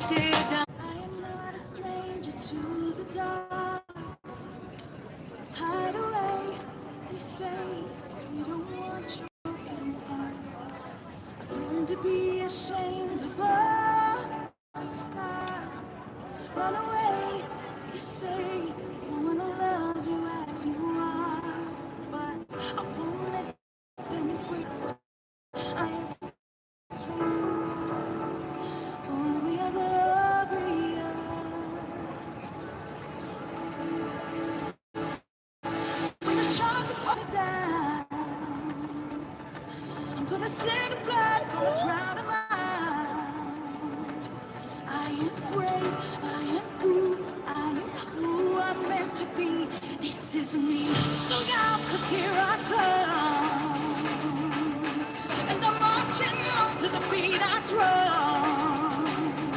I am not a stranger to the dark. Hide away, they say, 'cause we don't want your broken hearts. I've learned to be ashamed of all my scars. Run away, they say, I wanna love you as you are. But I won't let them break still. I ask a place for us, for we are glorious. When the shark is falling down, I'm gonna sing the blood, gonna drown him out. I am brave, I am bruised, I am who I'm meant to be. This is me. Look out, 'cause here I come. And I'm marching on to the beat I drum.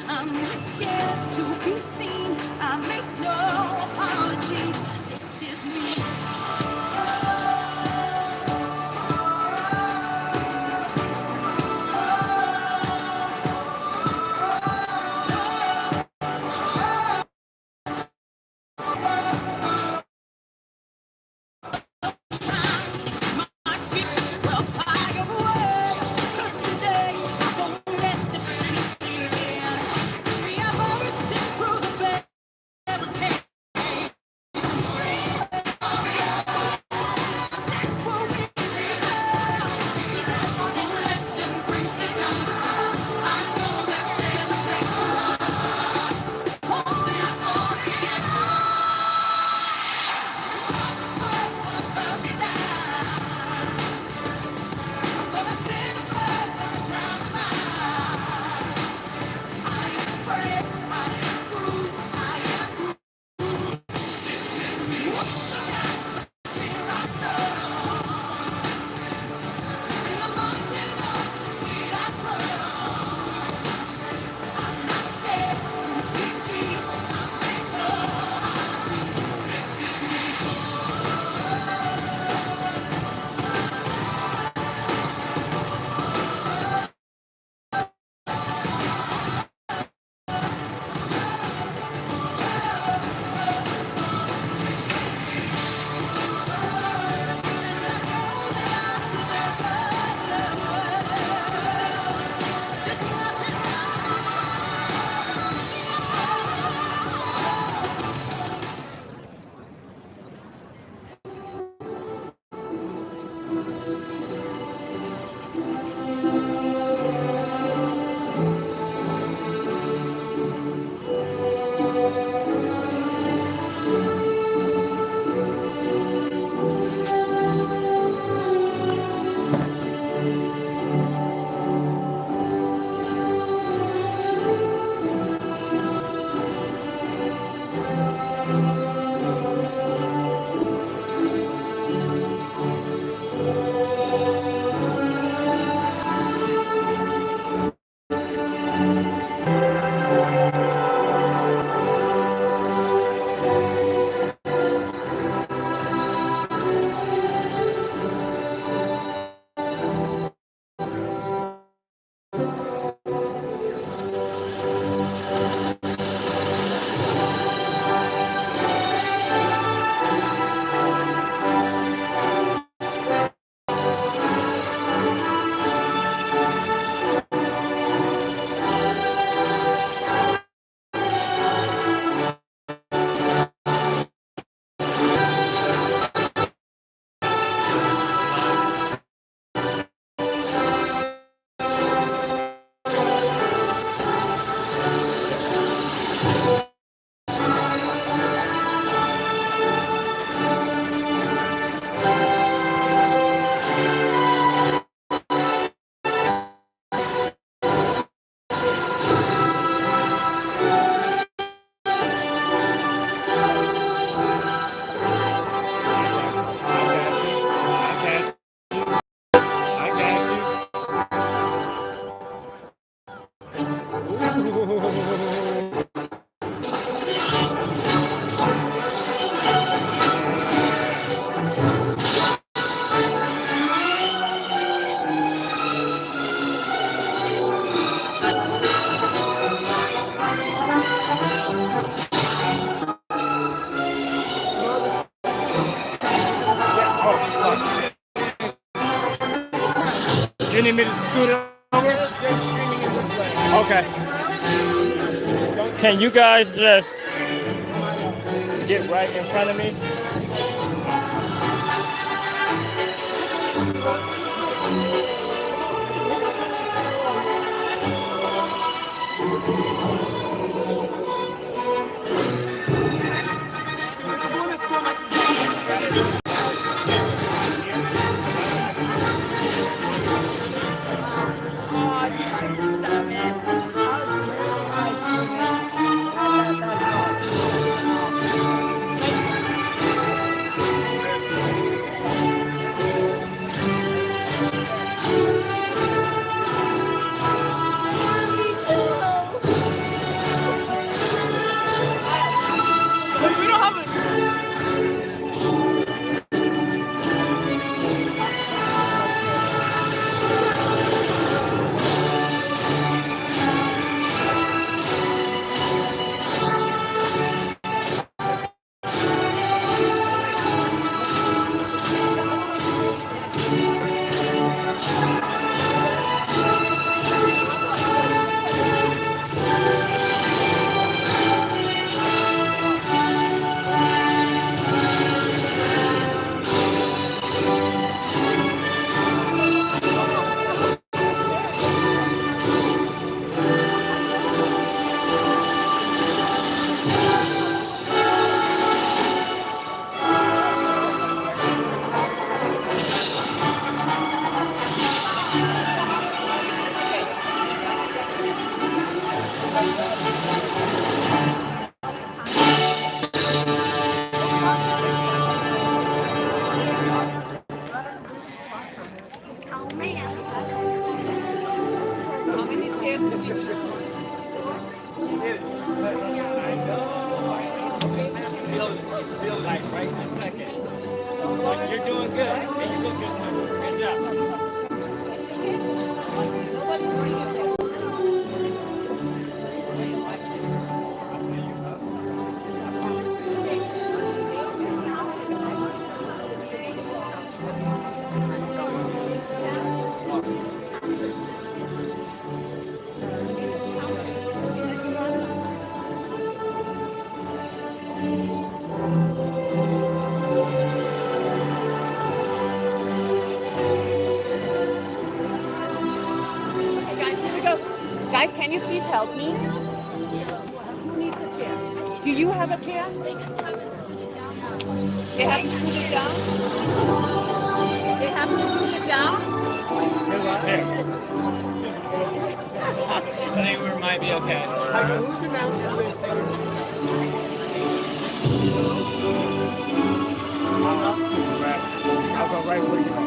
I'm not scared to be seen. I make no apologies. This is me. My spirit will fly away. 'Cause today I won't You need me to scoot it over? Okay. Can you guys just get right in front of me? Feels like right this second. But you're doing good. And you look good too. Good job. Guys, can you please help me? Who needs a chair? Do you have a chair? They haven't screwed it down? They haven't screwed it down? I think we might be okay. Who's announcing this? I'll go right where you are.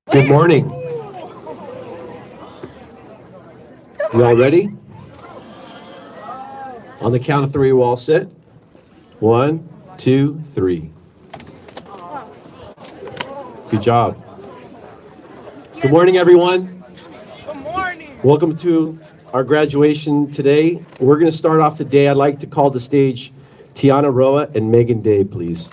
Good morning. You all ready? On the count of three, we'll all sit. 1, 2, 3. Good job. Good morning, everyone. Good morning. Welcome to our graduation today. We're going to start off the day. I'd like to call to stage Tiana Roa and Megan Day, please.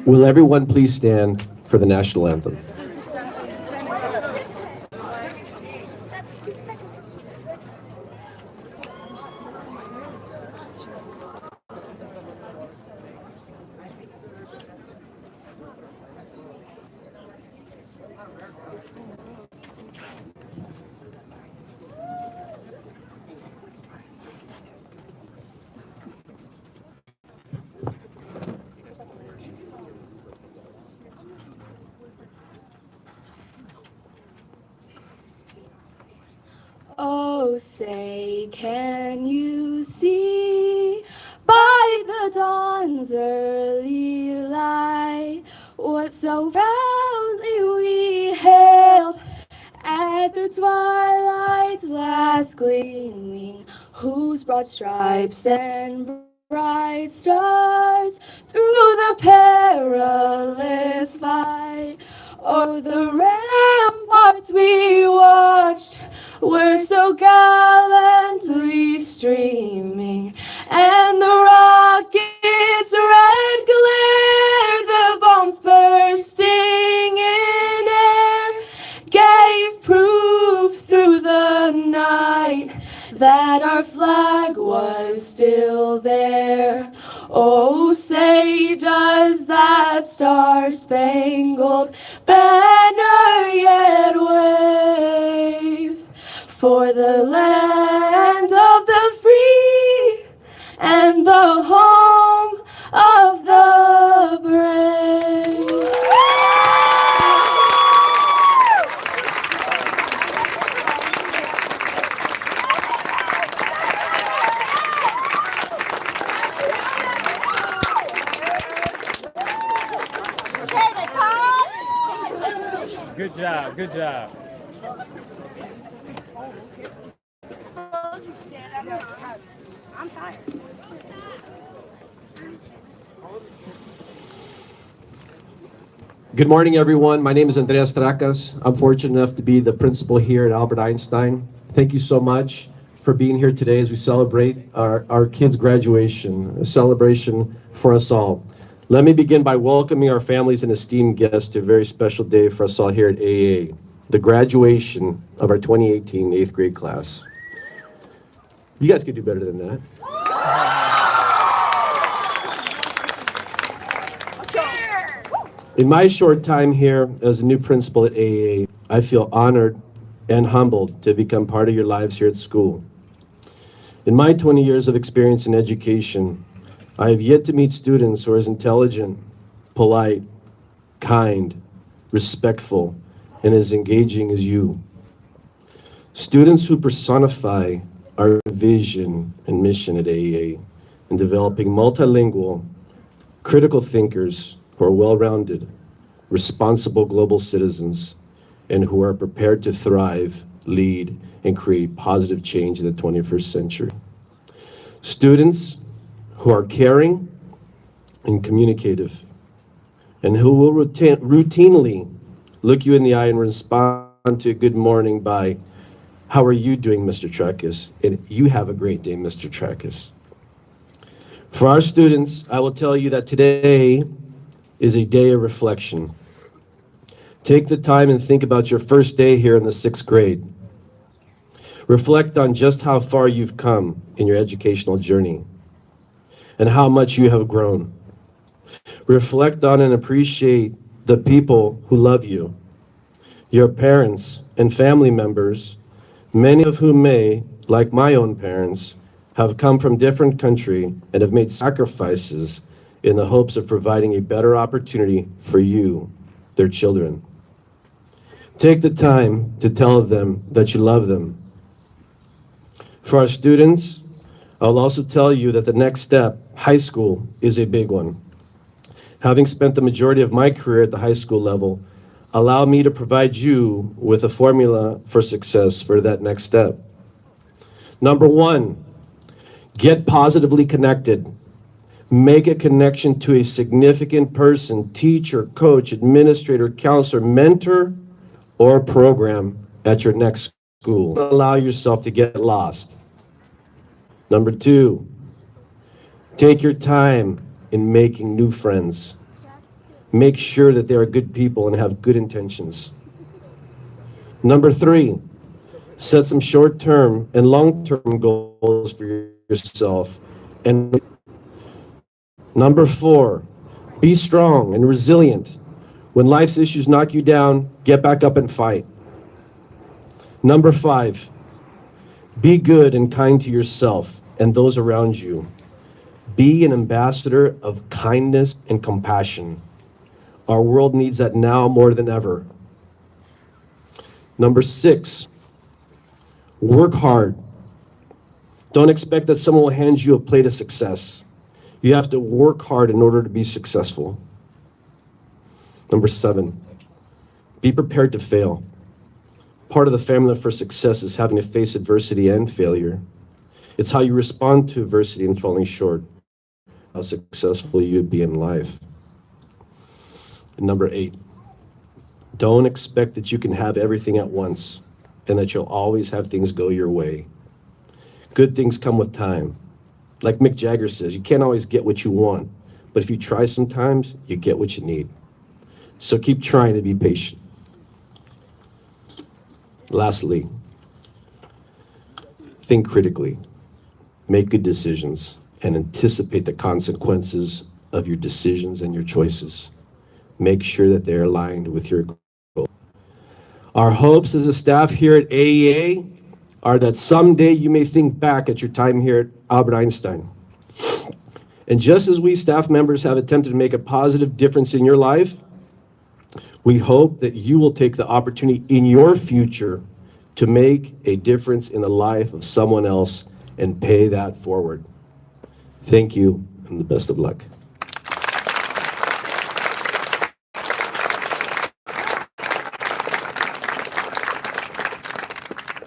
Will everyone please stand for the national anthem? Oh, say, can you see by the dawn's early light what so proudly we hailed at the twilight's last gleaming, whose broad stripes and bright stars through the perilous fight o'er the ramparts we watched were so gallantly streaming, and the rocket's red glare, the bombs bursting in air, gave proof through the night that our flag was still there. Oh, say, does that star-spangled banner yet wave for the land of the free and the home of the brave? Good job, good job. I'm tired. Good morning, everyone. My name is Andreas Tracas. I'm fortunate enough to be the principal here at Albert Einstein. Thank you so much for being here today as we celebrate our kids' graduation, a celebration for us all. Let me begin by welcoming our families and esteemed guests to a very special day for us all here at AEA, the graduation of our 2018 8th grade class. You guys could do better than that. In my short time here as a new principal at AEA, I feel honored and humbled to become part of your lives here at school. In my 20 years of experience in education, I have yet to meet students who are as intelligent, polite, kind, respectful, and as engaging as you. Students who personify our vision and mission at AEA in developing multilingual, critical thinkers who are well-rounded, responsible global citizens, and who are prepared to thrive, lead, and create positive change in the 21st century. Students who are caring and communicative, and who will routinely look you in the eye and respond to a good morning by, "How are you doing, Mr. Tracas?" And "You have a great day, Mr. Tracas." For our students, I will tell you that today is a day of reflection. Take the time and think about your first day here in the 6th grade. Reflect on just how far you've come in your educational journey and how much you have grown. Reflect on and appreciate the people who love you, your parents and family members, many of whom may, like my own parents, have come from different countries and have made sacrifices in the hopes of providing a better opportunity for you, their children. Take the time to tell them that you love them. For our students, I'll also tell you that the next step, high school, is a big one. Having spent the majority of my career at the high school level, allow me to provide you with a formula for success for that next step. Number 1, get positively connected. Make a connection to a significant person, teacher, coach, administrator, counselor, mentor, or program at your next school. Don't allow yourself to get lost. Number 2, take your time in making new friends. Make sure that they are good people and have good intentions. Number 3, set some short-term and long-term goals for yourself. And number 4, be strong and resilient. When life's issues knock you down, get back up and fight. Number 5, be good and kind to yourself and those around you. Be an ambassador of kindness and compassion. Our world needs that now more than ever. Number 6, work hard. Don't expect that someone will hand you a plate of success. You have to work hard in order to be successful. Number 7, be prepared to fail. Part of the formula for success is having to face adversity and failure. It's how you respond to adversity and falling short, how successful you'd be in life. And number 8, don't expect that you can have everything at once and that you'll always have things go your way. Good things come with time. Like Mick Jagger says, you can't always get what you want, but if you try sometimes, you get what you need. So keep trying to be patient. Lastly, think critically, make good decisions, and anticipate the consequences of your decisions and your choices. Make sure that they're aligned with your goal. Our hopes as a staff here at AEA are that someday you may think back at your time here at Albert Einstein. And just as we staff members have attempted to make a positive difference in your life, we hope that you will take the opportunity in your future to make a difference in the life of someone else and pay that forward. Thank you, and the best of luck.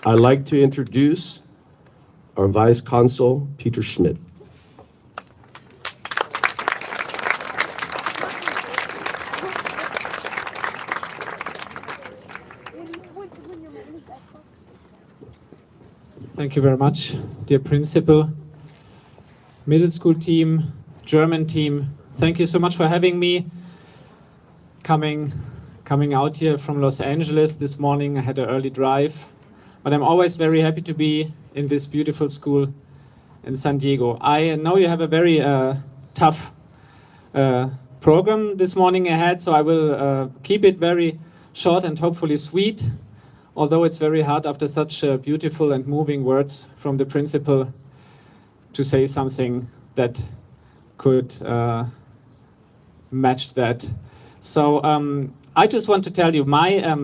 I'd like to introduce our Vice Consul, Peter Schmidt. Thank you very much, dear principal, middle school team, German team. Thank you so much for having me. Coming out here from Los Angeles this morning. I had an early drive, but I'm always very happy to be in this beautiful school in San Diego. I know you have a very tough program this morning ahead, so I will keep it very short and hopefully sweet. Although it's very hard after such beautiful and moving words from the principal to say something that could match that. So I just want to tell you my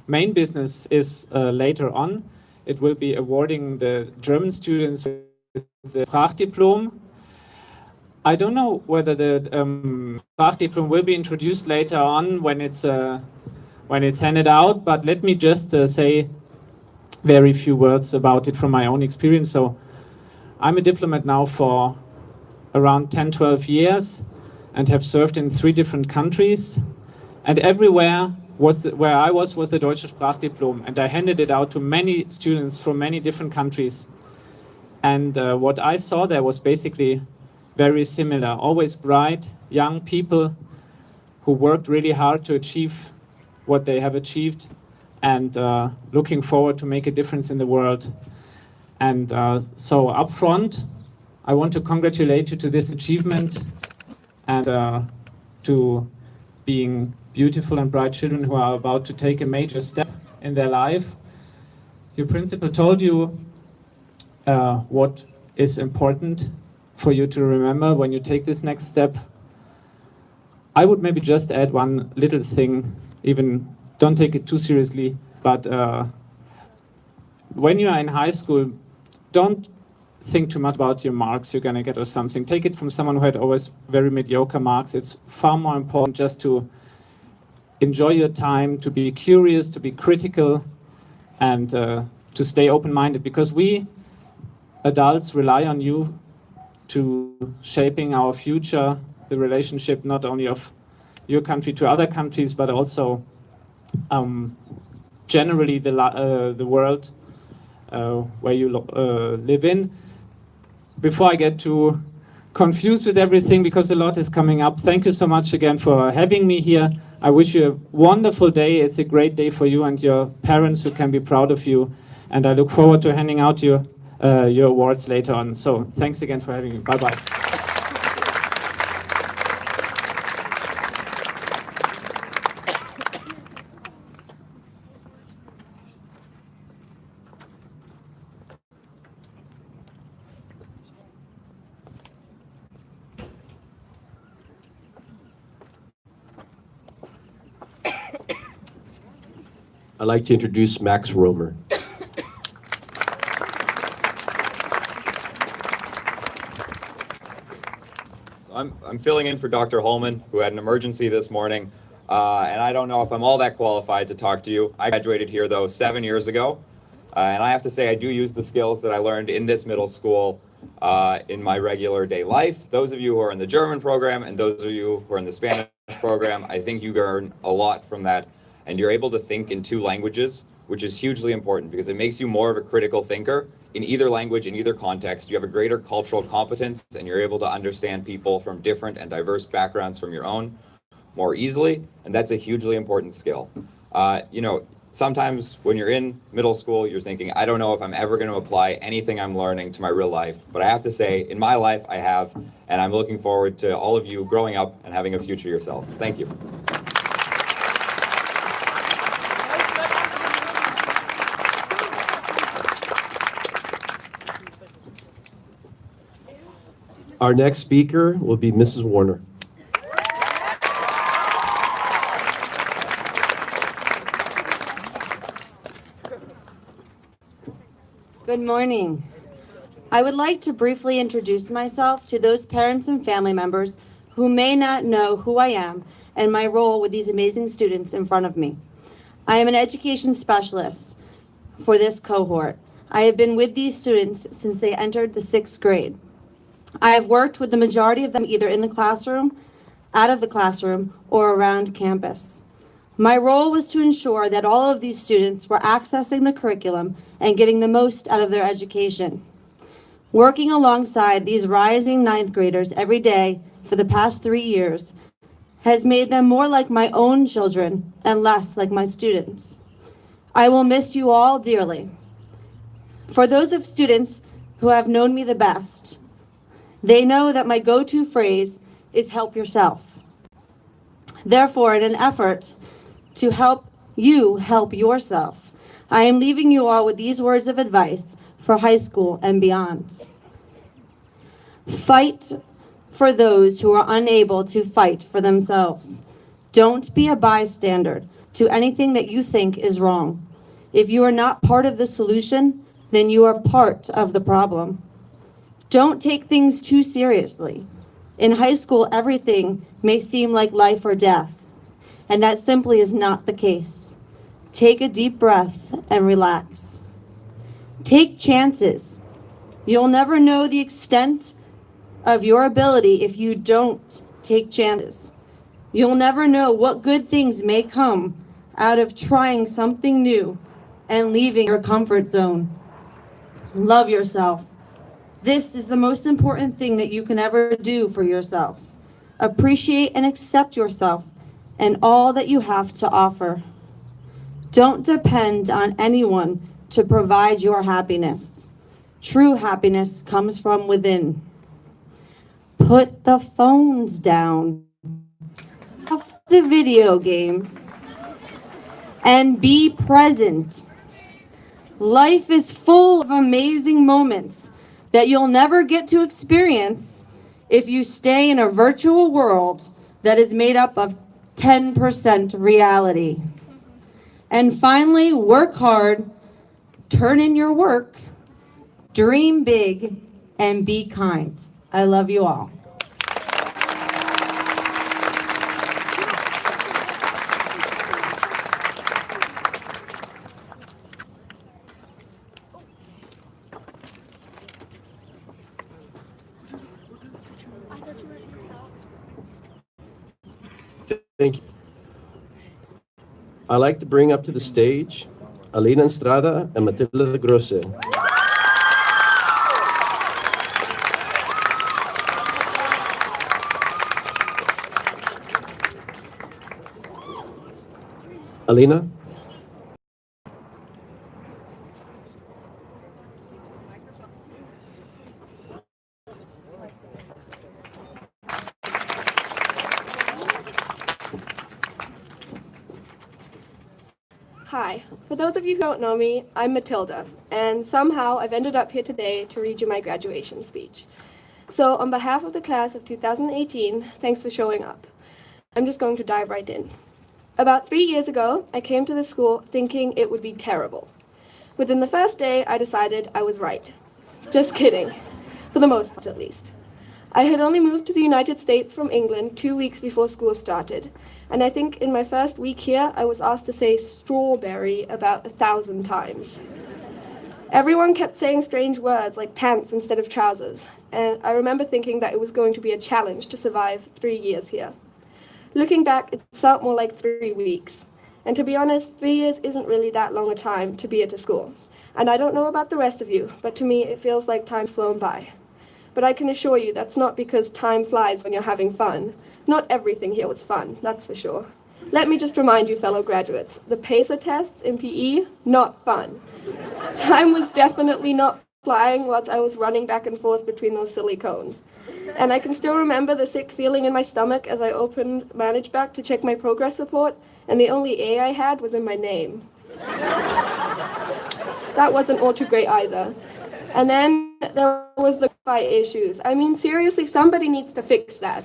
main business is later on. It will be awarding the German students with the Sprachdiplom. I don't know whether the Sprachdiplom will be introduced later on when it's handed out, but let me just say very few words about it from my own experience. So I'm a diplomat now for around 10-12 years and have served in 3 different countries, and everywhere where I was the Deutsche Sprachdiplom, and I handed it out to many students from many different countries. And what I saw there was basically very similar, always bright young people who worked really hard to achieve what they have achieved, and looking forward to make a difference in the world. And so up front, I want to congratulate you to this achievement and to being beautiful and bright children who are about to take a major step in their life. Your principal told you what is important for you to remember when you take this next step. I would maybe just add one little thing. Even don't take it too seriously, but when you are in high school, don't think too much about your marks you're gonna get or something. Take it from someone who had always very mediocre marks. It's far more important just to enjoy your time, to be curious, to be critical, and to stay open-minded, because we adults rely on you to shaping our future, the relationship not only of your country to other countries, but also generally the world where you live in. Before I get to confused with everything because a lot is coming up. Thank you so much again for having me here. I wish you a wonderful day. It's a great day for you and your parents who can be proud of you. And I look forward to handing out your awards later on. So thanks again for having me. Bye-bye. I'd like to introduce Max Romer. I'm filling in for Dr. Holman, who had an emergency this morning, and I don't know if I'm all that qualified to talk to you. I graduated here, though, 7 years ago, and I have to say I do use the skills that I learned in this middle school in my regular day life. Those of you who are in the German program and those of you who are in the Spanish program, I think you learn a lot from that, and you're able to think in 2 languages, which is hugely important because it makes you more of a critical thinker in either language, in either context. You have a greater cultural competence and you're able to understand people from different and diverse backgrounds from your own more easily, and that's a hugely important skill. You know, sometimes when you're in middle school, you're thinking, I don't know if I'm ever going to apply anything I'm learning to my real life, but I have to say, in my life, I have, and I'm looking forward to all of you growing up and having a future yourselves. Thank you. Our next speaker will be Mrs. Warner. Good morning. I would like to briefly introduce myself to those parents and family members who may not know who I am and my role with these amazing students in front of me. I am an education specialist for this cohort. I have been with these students since they entered the 6th grade. I have worked with the majority of them either in the classroom, out of the classroom, or around campus. My role was to ensure that all of these students were accessing the curriculum and getting the most out of their education. Working alongside these rising 9th graders every day for the past 3 years has made them more like my own children and less like my students. I will miss you all dearly. For those of students who have known me the best, they know that my go-to phrase is help yourself. Therefore, in an effort to help you help yourself, I am leaving you all with these words of advice for high school and beyond. Fight for those who are unable to fight for themselves. Don't be a bystander to anything that you think is wrong. If you are not part of the solution, then you are part of the problem. Don't take things too seriously. In high school, everything may seem like life or death, and that simply is not the case. Take a deep breath and relax. Take chances. You'll never know the extent of your ability if you don't take chances. You'll never know what good things may come out of trying something new and leaving your comfort zone. Love yourself. This is the most important thing that you can ever do for yourself. Appreciate and accept yourself and all that you have to offer. Don't depend on anyone to provide your happiness. True happiness comes from within. Put the phones down, off the video games, and be present. Life is full of amazing moments that you'll never get to experience if you stay in a virtual world that is made up of 10% reality. And finally, work hard, turn in your work, dream big, and be kind. I love you all. Thank you. I'd like to bring up to the stage Alina Estrada and Matilda Grosse. Alina? Hi. For those of you who don't know me, I'm Matilda, and somehow I've ended up here today to read you my graduation speech. So on behalf of the class of 2018, thanks for showing up. I'm just going to dive right in. About 3 years ago, I came to this school thinking it would be terrible. Within the first day, I decided I was right. Just kidding, for the most part at least. I had only moved to the United States from England 2 weeks before school started, and I think in my first week here, I was asked to say strawberry about 1,000 times. Everyone kept saying strange words like pants instead of trousers, and I remember thinking that it was going to be a challenge to survive 3 years here. Looking back, it felt more like 3 weeks. And to be honest, 3 years isn't really that long a time to be at a school. And I don't know about the rest of you, but to me, it feels like time's flown by. But I can assure you that's not because time flies when you're having fun. Not everything here was fun, that's for sure. Let me just remind you, fellow graduates, the PACER tests in PE, not fun. Time was definitely not flying whilst I was running back and forth between those silly cones. And I can still remember the sick feeling in my stomach as I opened ManageBack to check my progress report, and the only A I had was in my name. That wasn't all too great either. And then there was the Wi-Fi issues. I mean, seriously, somebody needs to fix that.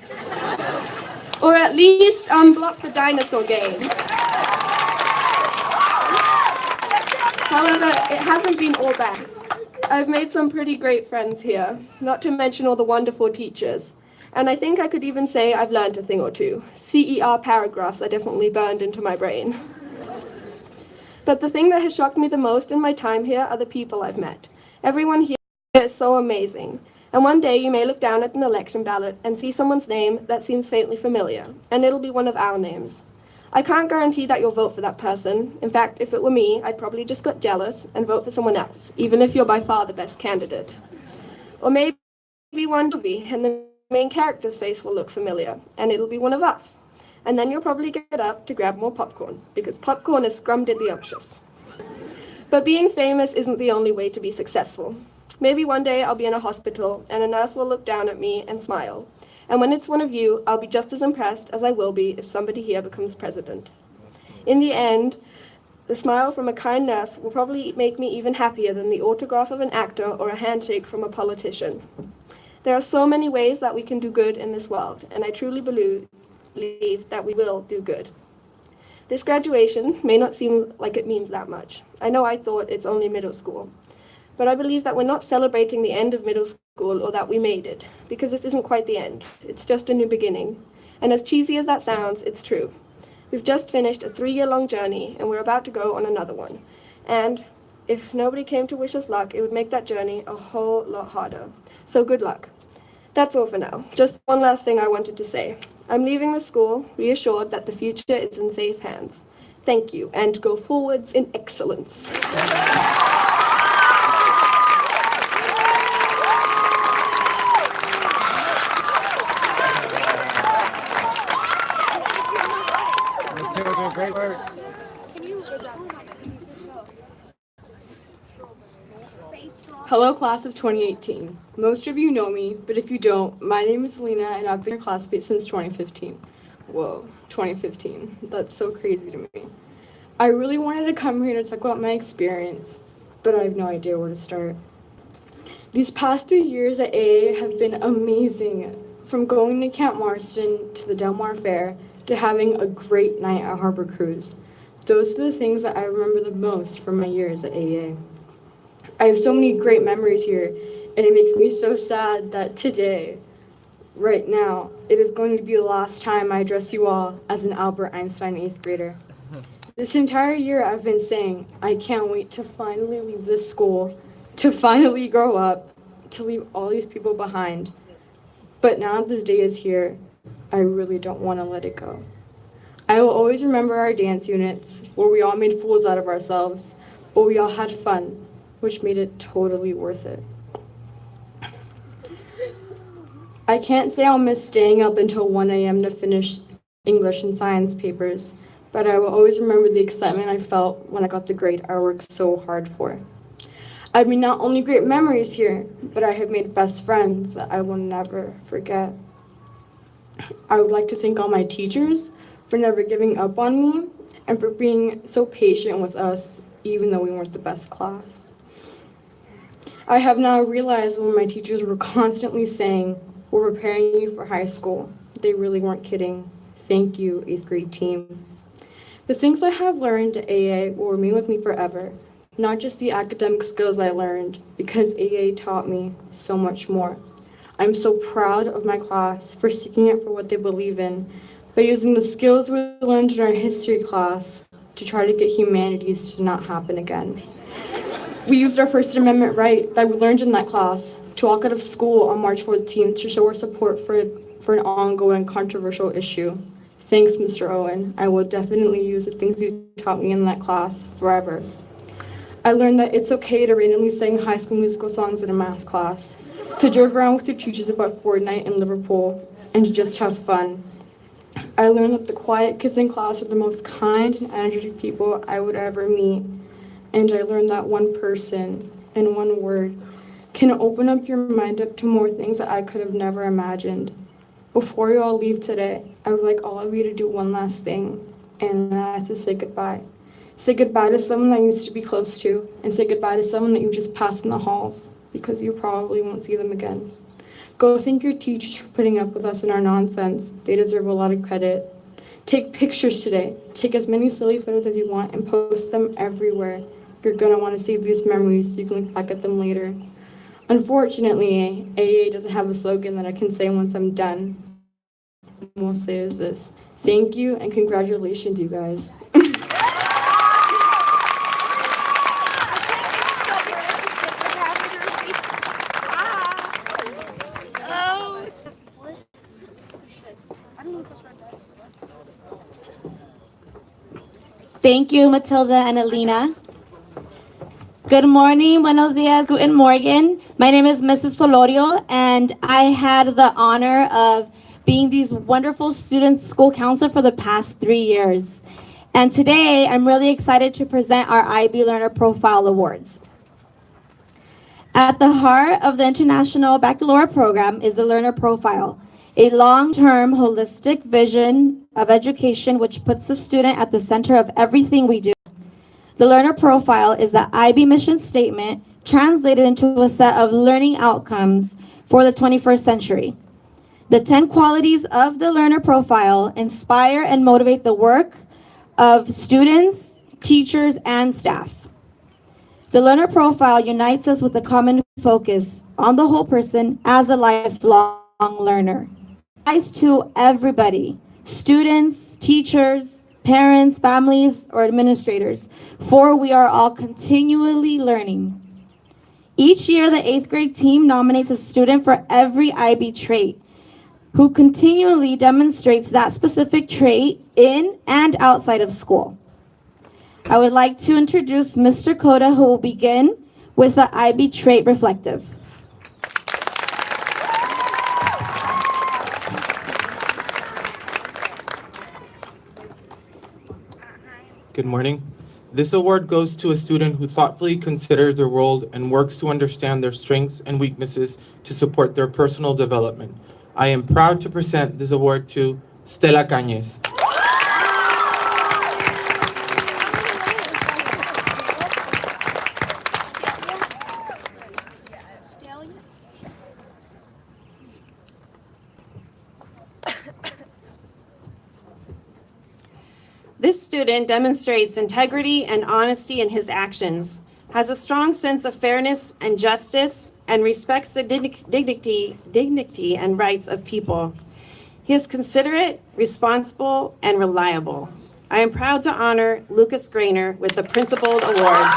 Or at least unblock the dinosaur game. However, it hasn't been all bad. I've made some pretty great friends here, not to mention all the wonderful teachers. And I think I could even say I've learned a thing or two. CER paragraphs are definitely burned into my brain. But the thing that has shocked me the most in my time here are the people I've met. Everyone here is so amazing. And one day you may look down at an election ballot and see someone's name that seems faintly familiar, and it'll be one of our names. I can't guarantee that you'll vote for that person. In fact, if it were me, I'd probably just get jealous and vote for someone else, even if you're by far the best candidate. Or maybe one movie, and the main character's face will look familiar, and it'll be one of us. And then you'll probably get up to grab more popcorn, because popcorn is scrumdiddlyumptious. But being famous isn't the only way to be successful. Maybe one day I'll be in a hospital, and a nurse will look down at me and smile. And when it's one of you, I'll be just as impressed as I will be if somebody here becomes president. In the end, the smile from a kind nurse will probably make me even happier than the autograph of an actor or a handshake from a politician. There are so many ways that we can do good in this world, and I truly believe that we will do good. This graduation may not seem like it means that much. I know I thought it's only middle school. But I believe that we're not celebrating the end of middle school or that we made it, because this isn't quite the end. It's just a new beginning. And as cheesy as that sounds, it's true. We've just finished a 3-year-long journey, and we're about to go on another one. And if nobody came to wish us luck, it would make that journey a whole lot harder. So good luck. That's all for now. Just one last thing I wanted to say. I'm leaving the school reassured that the future is in safe hands. Thank you, and go forwards in excellence. Great work. Hello, class of 2018. Most of you know me, but if you don't, my name is Lena, and I've been your classmate since 2015. Whoa, 2015. That's so crazy to me. I really wanted to come here to talk about my experience, but I have no idea where to start. These past 3 years at AA have been amazing, from going to Camp Marston to the Del Mar Fair to having a great night at Harbor Cruise. Those are the things that I remember the most from my years at AA. I have so many great memories here, and it makes me so sad that today, right now, it is going to be the last time I address you all as an Albert Einstein 8th grader. This entire year I've been saying, I can't wait to finally leave this school, to finally grow up, to leave all these people behind. But now that this day is here, I really don't want to let it go. I will always remember our dance units, where we all made fools out of ourselves, but we all had fun, which made it totally worth it. I can't say I'll miss staying up until 1 a.m. to finish English and science papers, but I will always remember the excitement I felt when I got the grade I worked so hard for. I've made not only great memories here, but I have made best friends that I will never forget. I would like to thank all my teachers for never giving up on me and for being so patient with us, even though we weren't the best class. I have now realized when my teachers were constantly saying, "We're preparing you for high school," they really weren't kidding. Thank you, 8th grade team. The things I have learned at AEA will remain with me forever, not just the academic skills I learned, because AEA taught me so much more. I'm so proud of my class for sticking up for what they believe in by using the skills we learned in our history class to try to get humanities to not happen again. We used our First Amendment right that we learned in that class to walk out of school on March 14th to show our support for an ongoing controversial issue. Thanks, Mr. Owen. I will definitely use the things you taught me in that class forever. I learned that it's okay to randomly sing High School Musical songs in a math class, to joke around with your teachers about Fortnite in Liverpool, and to just have fun. I learned that the quiet kids in class are the most kind and energetic people I would ever meet. And I learned that one person, in one word, can open up your mind up to more things that I could have never imagined. Before you all leave today, I would like all of you to do one last thing, and that's to say goodbye. Say goodbye to someone that you used to be close to, and say goodbye to someone that you just passed in the halls, because you probably won't see them again. Go thank your teachers for putting up with us and our nonsense. They deserve a lot of credit. Take pictures today. Take as many silly photos as you want and post them everywhere. You're gonna want to save these memories so you can look back at them later. Unfortunately, AEA doesn't have a slogan that I can say once I'm done. What we'll say is this: thank you and congratulations, you guys. Thank you, Matilda and Alina. Good morning, buenos dias, guten morgen. My name is Mrs. Solorio, and I had the honor of being these wonderful students' school counselor for the past 3 years. And today, I'm really excited to present our IB Learner Profile Awards. At the heart of the International Baccalaureate Program is the Learner Profile, a long-term holistic vision of education which puts the student at the center of everything we do. The Learner Profile is the IB mission statement translated into a set of learning outcomes for the 21st century. The 10 qualities of the Learner Profile inspire and motivate the work of students, teachers, and staff. The Learner Profile unites us with a common focus on the whole person as a lifelong learner. It applies to everybody, students, teachers, parents, families, or administrators, for we are all continually learning. Each year, the 8th grade team nominates a student for every IB trait who continually demonstrates that specific trait in and outside of school. I would like to introduce Mr. Koda, who will begin with the IB trait reflective. Good morning. This award goes to a student who thoughtfully considers their world and works to understand their strengths and weaknesses to support their personal development. I am proud to present this award to Stella Cañez. This student demonstrates integrity and honesty in his actions, has a strong sense of fairness and justice, and respects the dignity and rights of people. He is considerate, responsible, and reliable. I am proud to honor Lucas Grainer with the Principal Award.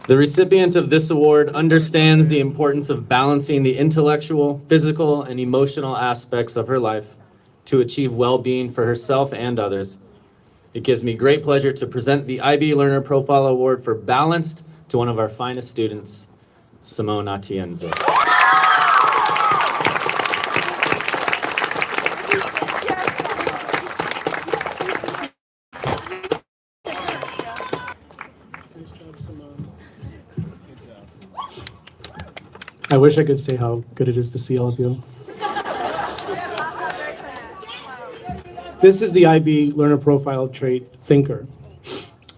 The recipient of this award understands the importance of balancing the intellectual, physical, and emotional aspects of her life to achieve well-being for herself and others. It gives me great pleasure to present the IB Learner Profile Award for Balanced to one of our finest students, Simone Atienza. I wish I could say how good it is to see all of you. This is the IB Learner Profile trait, Thinker.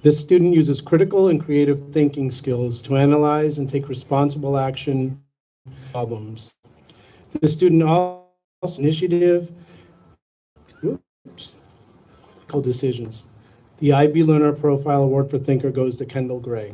This student uses critical and creative thinking skills to analyze and take responsible action problems. This student also initiative, called decisions. The IB Learner Profile Award for Thinker goes to Kendall Gray.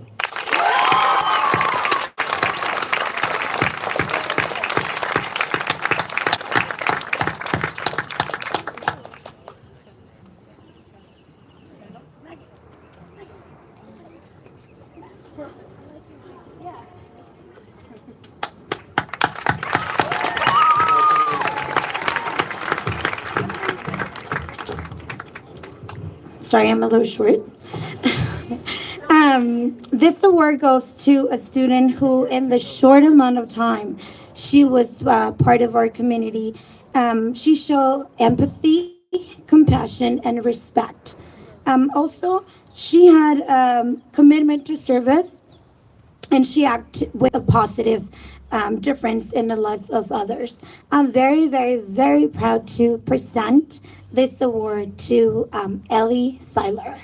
Sorry, I'm a little short. This award goes to a student who, in the short amount of time she was part of our community, she showed empathy, compassion, and respect. Also, she had commitment to service, and she acted with a positive difference in the lives of others. I'm very, very, very proud to present this award to Ellie Seiler.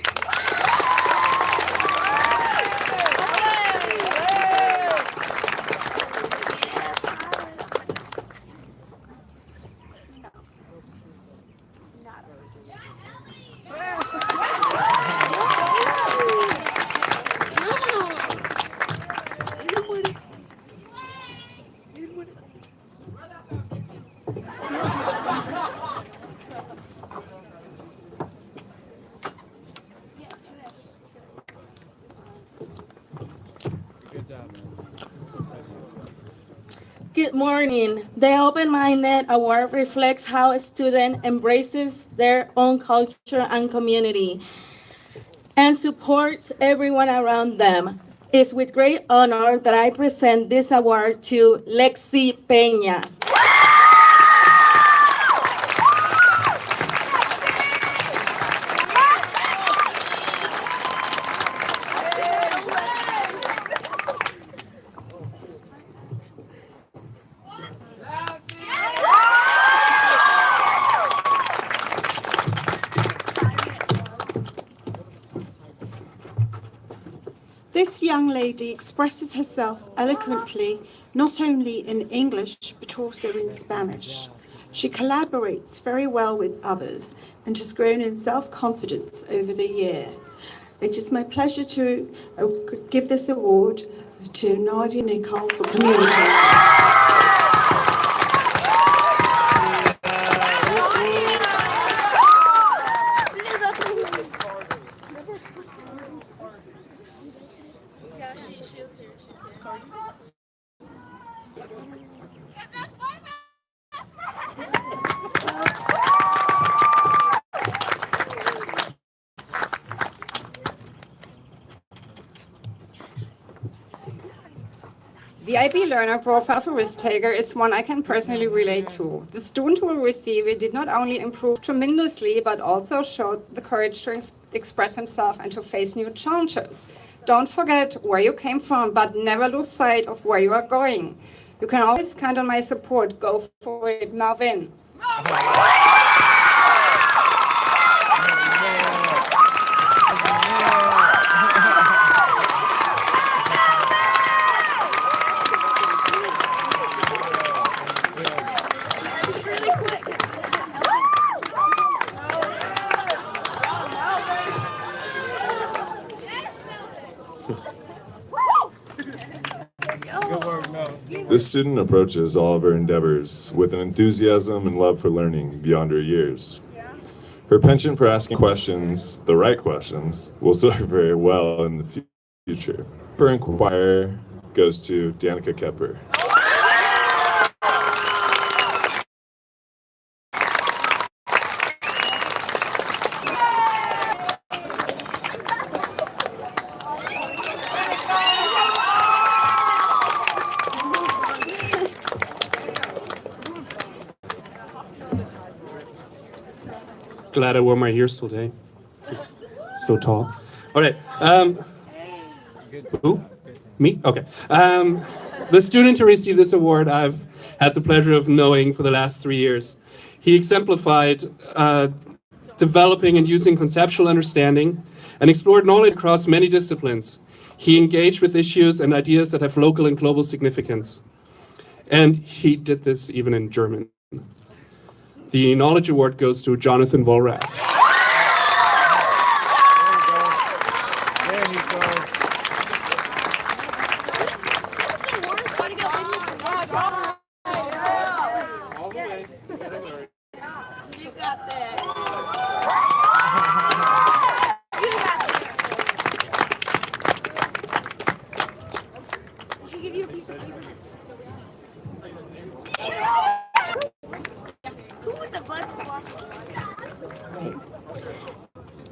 Good morning. The Open-Minded Award reflects how a student embraces their own culture and community and supports everyone around them. It's with great honor that I present this award to Lexi Peña. This young lady expresses herself eloquently, not only in English, but also in Spanish. She collaborates very well with others and has grown in self-confidence over the year. It is my pleasure to give this award to Nadia Nicole for communicating. The IB Learner Profile for Risk Taker is one I can personally relate to. The student who will receive it did not only improve tremendously, but also showed the courage to express himself and to face new challenges. Don't forget where you came from, but never lose sight of where you are going. You can always count on my support. Go for it, Marvin. This student approaches all of her endeavors with an enthusiasm and love for learning beyond her years. Her penchant for asking questions, the right questions, will serve her very well in the future. future. Per inquirer goes to Danica Kepper. Glad I wore my ears today. It's so tall. All right. Who? Me? Okay. The student to receive this award I've had the pleasure of knowing for the last 3 years. He exemplified developing and using conceptual understanding and explored knowledge across many disciplines. He engaged with issues and ideas that have local and global significance. And he did this even in German. The Knowledge Award goes to Jonathan Volrath. You got this. Give you a piece of paper.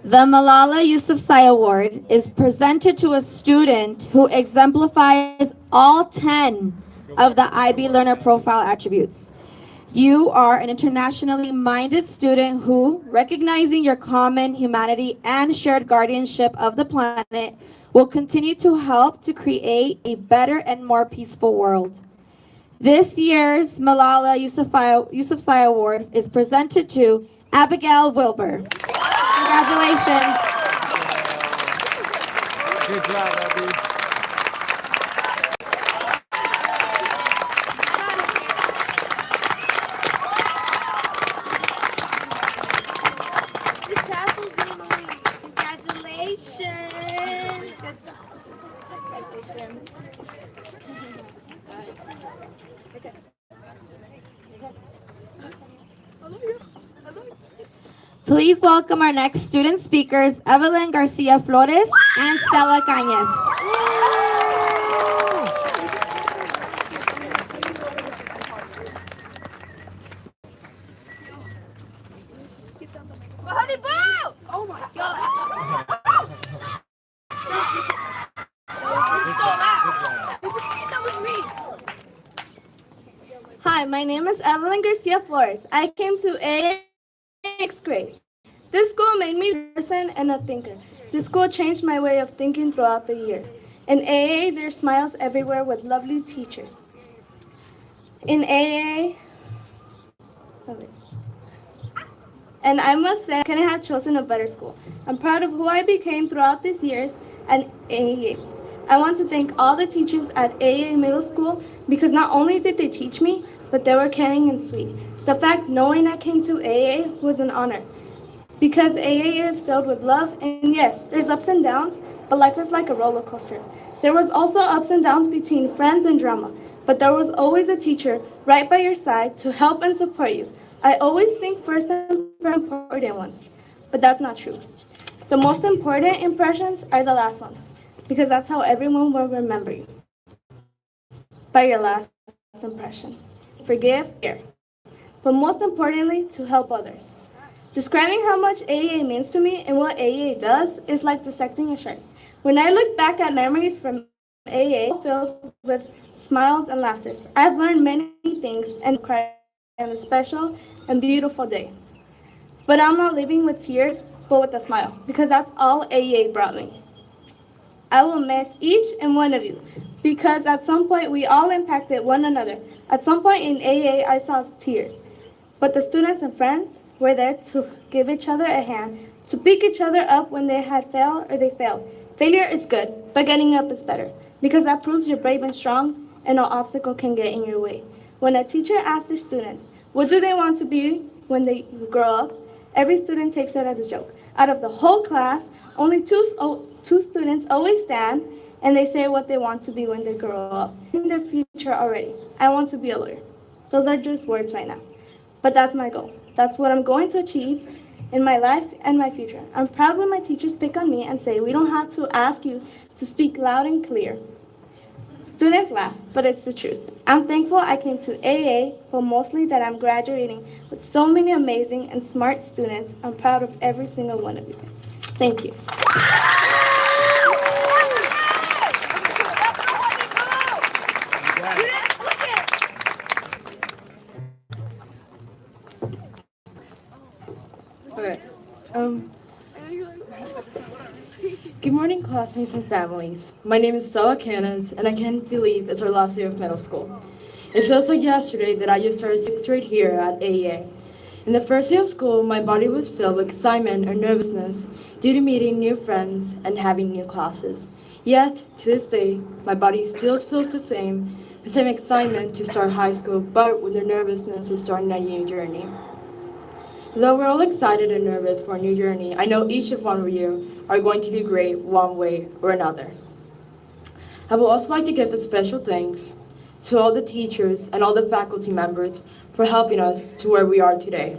The Malala Yousafzai Award is presented to a student who exemplifies all 10 of the IB Learner Profile attributes. You are an internationally minded student who, recognizing your common humanity and shared guardianship of the planet, will continue to help to create a better and more peaceful world. This year's Malala Yousafzai Award is presented to Abigail Wilbur. Congratulations. Good job, Abby. Congratulations. Good job. Congratulations. Okay. Please welcome our next student speakers, Evelyn Garcia Flores and Stella Cañas. Oh my God. Hi, my name is Evelyn Garcia Flores. I came to AA 6th grade. This school made me a person and a thinker. This school changed my way of thinking throughout the years. In AA, there's smiles everywhere with lovely teachers. In AA, and I must say, I couldn't have chosen a better school. I'm proud of who I became throughout these years at AA. I want to thank all the teachers at AA Middle School because not only did they teach me, but they were caring and sweet. The fact knowing I came to AA was an honor because AA is filled with love, and yes, there's ups and downs, but life is like a roller coaster. There was also ups and downs between friends and drama, but there was always a teacher right by your side to help and support you. I always think first and important ones, but that's not true. The most important impressions are the last ones, because that's how everyone will remember you. By your last impression. Forgive, care. But most importantly, to help others. Describing how much AA means to me and what AA does is like dissecting a shark. When I look back at memories from AA filled with smiles and laughter, I've learned many things and cried on a special and beautiful day. But I'm not living with tears, but with a smile, because that's all AA brought me. I will miss each and one of you, because at some point we all impacted one another. At some point in AA, I saw tears, but the students and friends were there to give each other a hand, to pick each other up when they had failed or they failed. Failure is good, but getting up is better, because that proves you're brave and strong, and no obstacle can get in your way. When a teacher asks their students, what do they want to be when they grow up? Every student takes it as a joke. Out of the whole class, only two students always stand and they say what they want to be when they grow up. In their future already, I want to be a lawyer. Those are just words right now. But that's my goal. That's what I'm going to achieve. in my life and my future. I'm proud when my teachers pick on me and say, we don't have to ask you to speak loud and clear. Students laugh, but it's the truth. I'm thankful I came to AEA, but mostly that I'm graduating with so many amazing and smart students. I'm proud of every single one of you. Thank you. Okay. Good morning, classmates and families. My name is Stella Canas, and I can't believe it's our last day of middle school. It feels like yesterday that I just started 6th grade here at AEA. In the first day of school, my body was filled with excitement or nervousness due to meeting new friends and having new classes. Yet, to this day, my body still feels the same excitement to start high school, but with the nervousness of starting a new journey. Though we're all excited and nervous for a new journey, I know each of one of you are going to do great one way or another. I would also like to give a special thanks to all the teachers and all the faculty members for helping us to where we are today.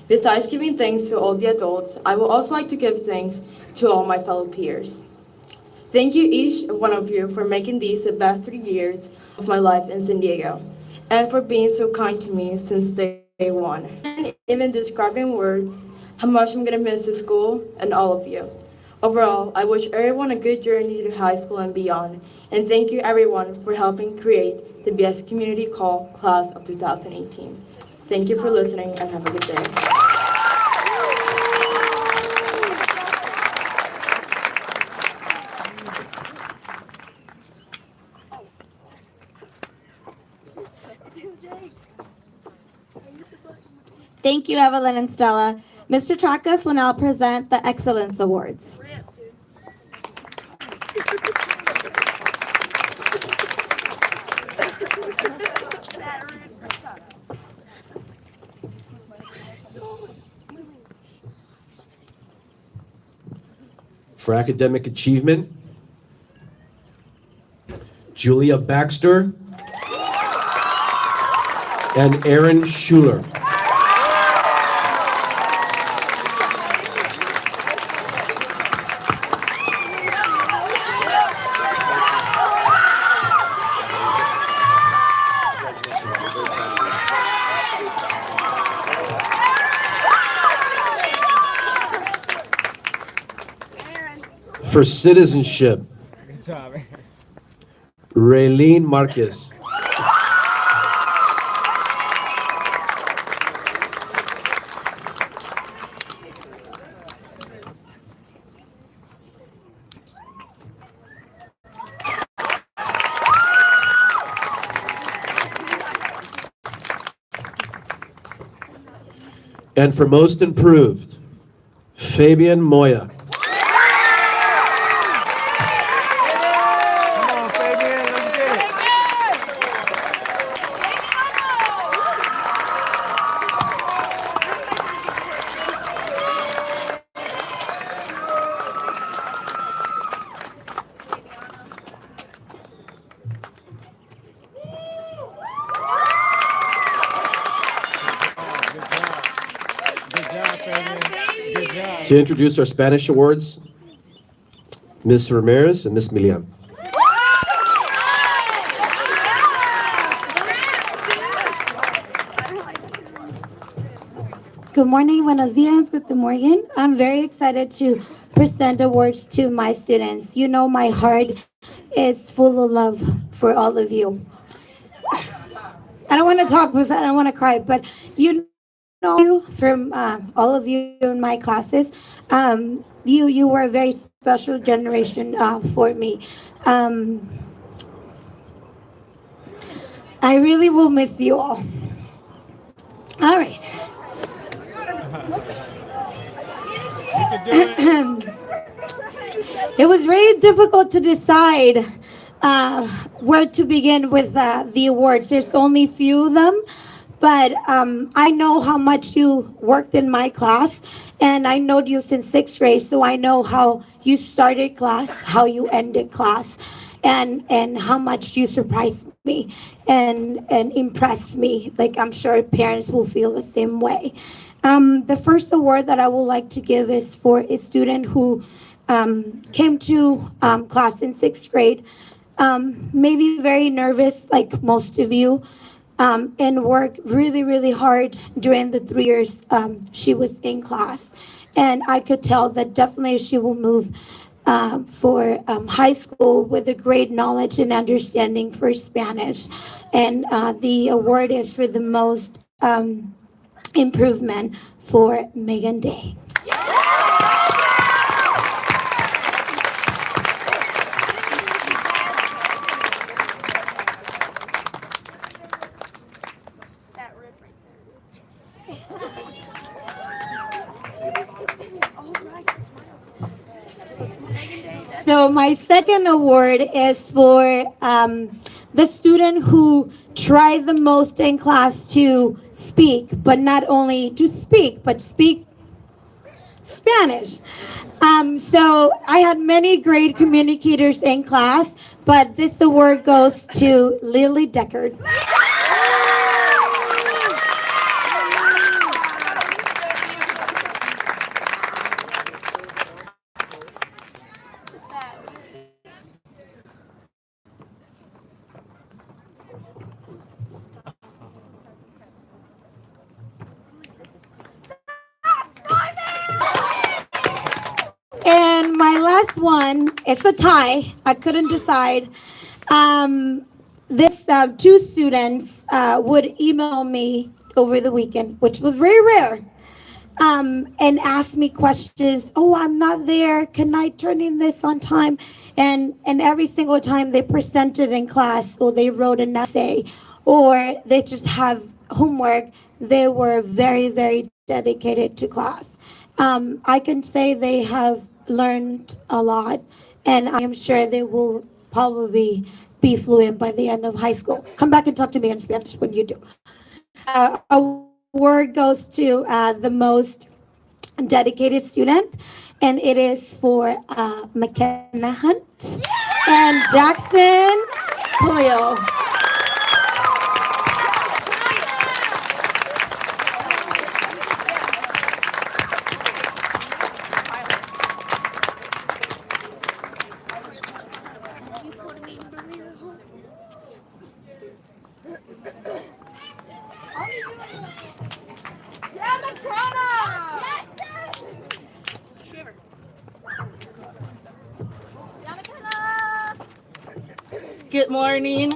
Besides giving thanks to all the adults, I would also like to give thanks to all my fellow peers. Thank you each one of you for making these the best 3 years of my life in San Diego, and for being so kind to me since day one. And even describing words how much I'm gonna miss the school and all of you. Overall, I wish everyone a good journey to high school and beyond, and thank you everyone for helping create the best community call class of 2018. Thank you for listening and have a good day. Thank you, Evelyn and Stella. Mr. Tracas will now present the Excellence Awards. For academic achievement, Julia Baxter and Aaron Schuler. For citizenship, Good job. Raylene Marquez. And for most improved, Fabian Moya. To introduce our Spanish awards, Ms. Ramirez and Ms. Milian. Good morning, buenos dias, guten morgen. I'm very excited to present awards to my students. You know my heart is full of love for all of you. I don't want to talk because I don't want to cry, but you know from all of you in my classes, you were a very special generation for me. I really will miss you all. All right. It was very difficult to decide where to begin with the awards. There's only few of them, but I know how much you worked in my class, and I know you since 6th grade, so I know how you started class, how you ended class. and how much you surprised me and impressed me. Like, I'm sure parents will feel the same way. The first award that I would like to give is for a student who came to class in 6th grade, maybe very nervous, like most of you, and worked really, really hard during the 3 years she was in class. And I could tell that definitely she will move for high school with a great knowledge and understanding for Spanish. And the award is for the most improvement for Megan Day. So my second award is for the student who tried the most in class to speak, but not only to speak, but speak Spanish. So I had many great communicators in class, but this award goes to Lily Deckard. And my last one is a tie. I couldn't decide. This two students would email me over the weekend, which was very rare, and ask me questions. Oh, I'm not there. Can I turn in this on time? And every single time they presented in class, or they wrote an essay, or they just have homework, they were very, very dedicated to class. I can say they have learned a lot, and I am sure they will probably be fluent by the end of high school. Come back and talk to me in Spanish when you do. Award goes to the most dedicated student, and it is for McKenna Hunt and Jackson Julio. Good morning.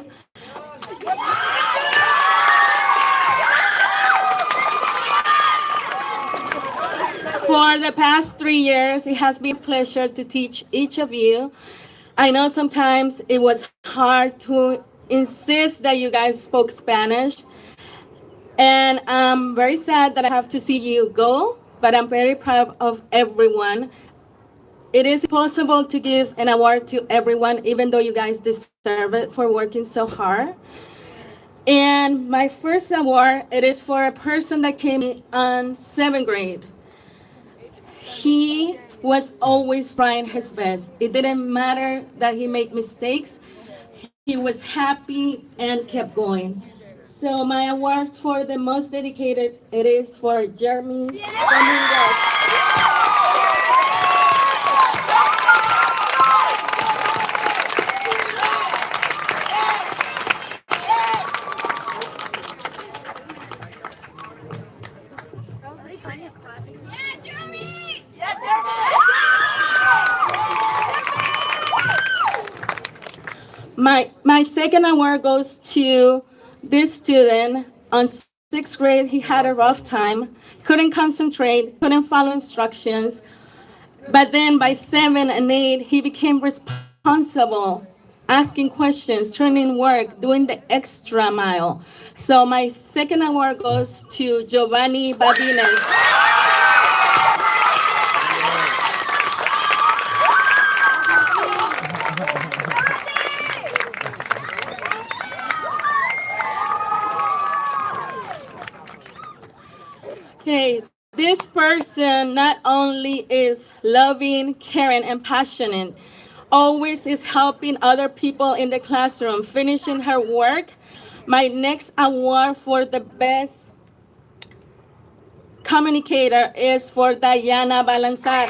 For the past 3 years, it has been a pleasure to teach each of you. I know sometimes it was hard to insist that you guys spoke Spanish. And I'm very sad that I have to see you go, but I'm very proud of everyone. It is impossible to give an award to everyone, even though you guys deserve it for working so hard. And my first award, it is for a person that came on 7th grade. He was always trying his best. It didn't matter that he made mistakes. He was happy and kept going. So my award for the most dedicated, it is for Jeremy Dominguez. My second award goes to this student. On 6th grade, he had a rough time, couldn't concentrate, couldn't follow instructions. But then by 7 and 8, he became responsible, asking questions, turning work, doing the extra mile. So my second award goes to Giovanni Babines. Okay, this person not only is loving, caring, and passionate, always is helping other people in the classroom, finishing her work. My next award for the best communicator is for Diana Balanzar.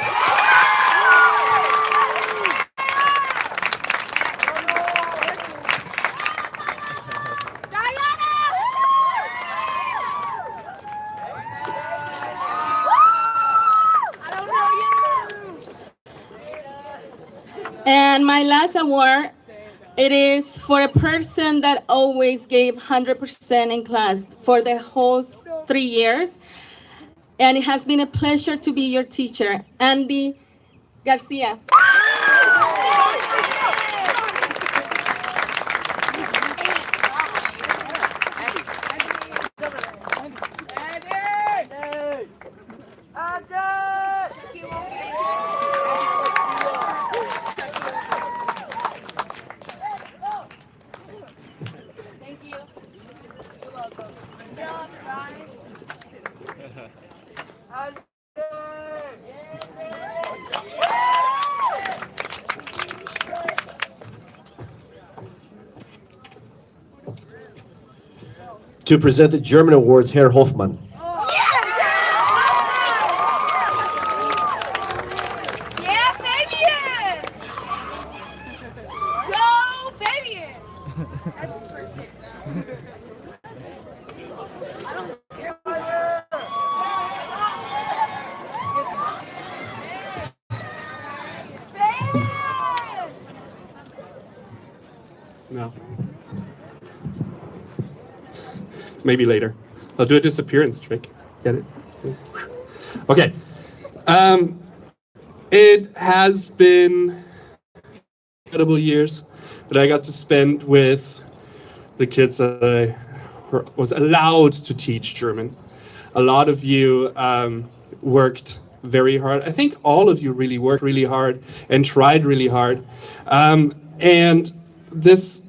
And my last award, it is for a person that always gave 100% in class for the whole 3 years. And it has been a pleasure to be your teacher, Andy Garcia. To present the German awards, Herr Hofmann. Yeah, Fabian! Go, Fabian! That's his first name. No. Maybe later. I'll do a disappearance trick. Get it? Okay. It has been incredible years that I got to spend with the kids that I was allowed to teach German. A lot of you worked very hard. I think all of you really worked really hard and tried really hard. And these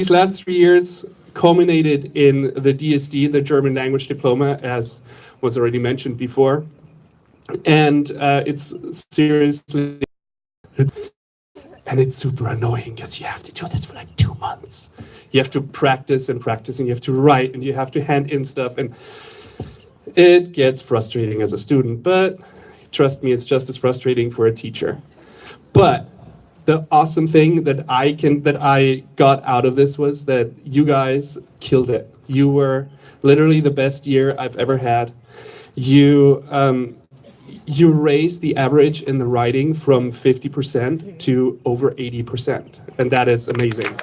last 3 years culminated in the DSD, the German Language Diploma, as was already mentioned before. And it's seriously, and it's super annoying because you have to do this for like 2 months. You have to practice and practice, and you have to write, and you have to hand in stuff, and it gets frustrating as a student, but trust me, it's just as frustrating for a teacher. But the awesome thing that I got out of this was that you guys killed it. You were literally the best year I've ever had. You raised the average in the writing from 50% to over 80%, and that is amazing.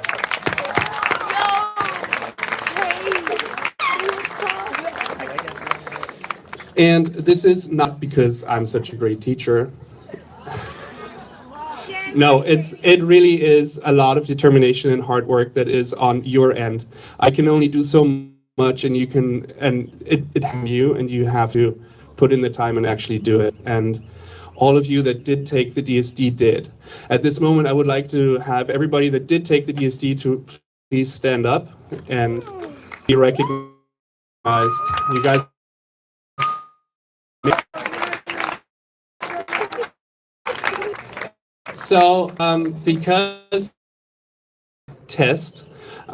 And this is not because I'm such a great teacher. No, it really is a lot of determination and hard work that is on your end. I can only do so much, and you have to put in the time and actually do it. And all of you that did take the DSD did. At this moment, I would like to have everybody that did take the DSD to please stand up and be recognized. You guys. So, because test,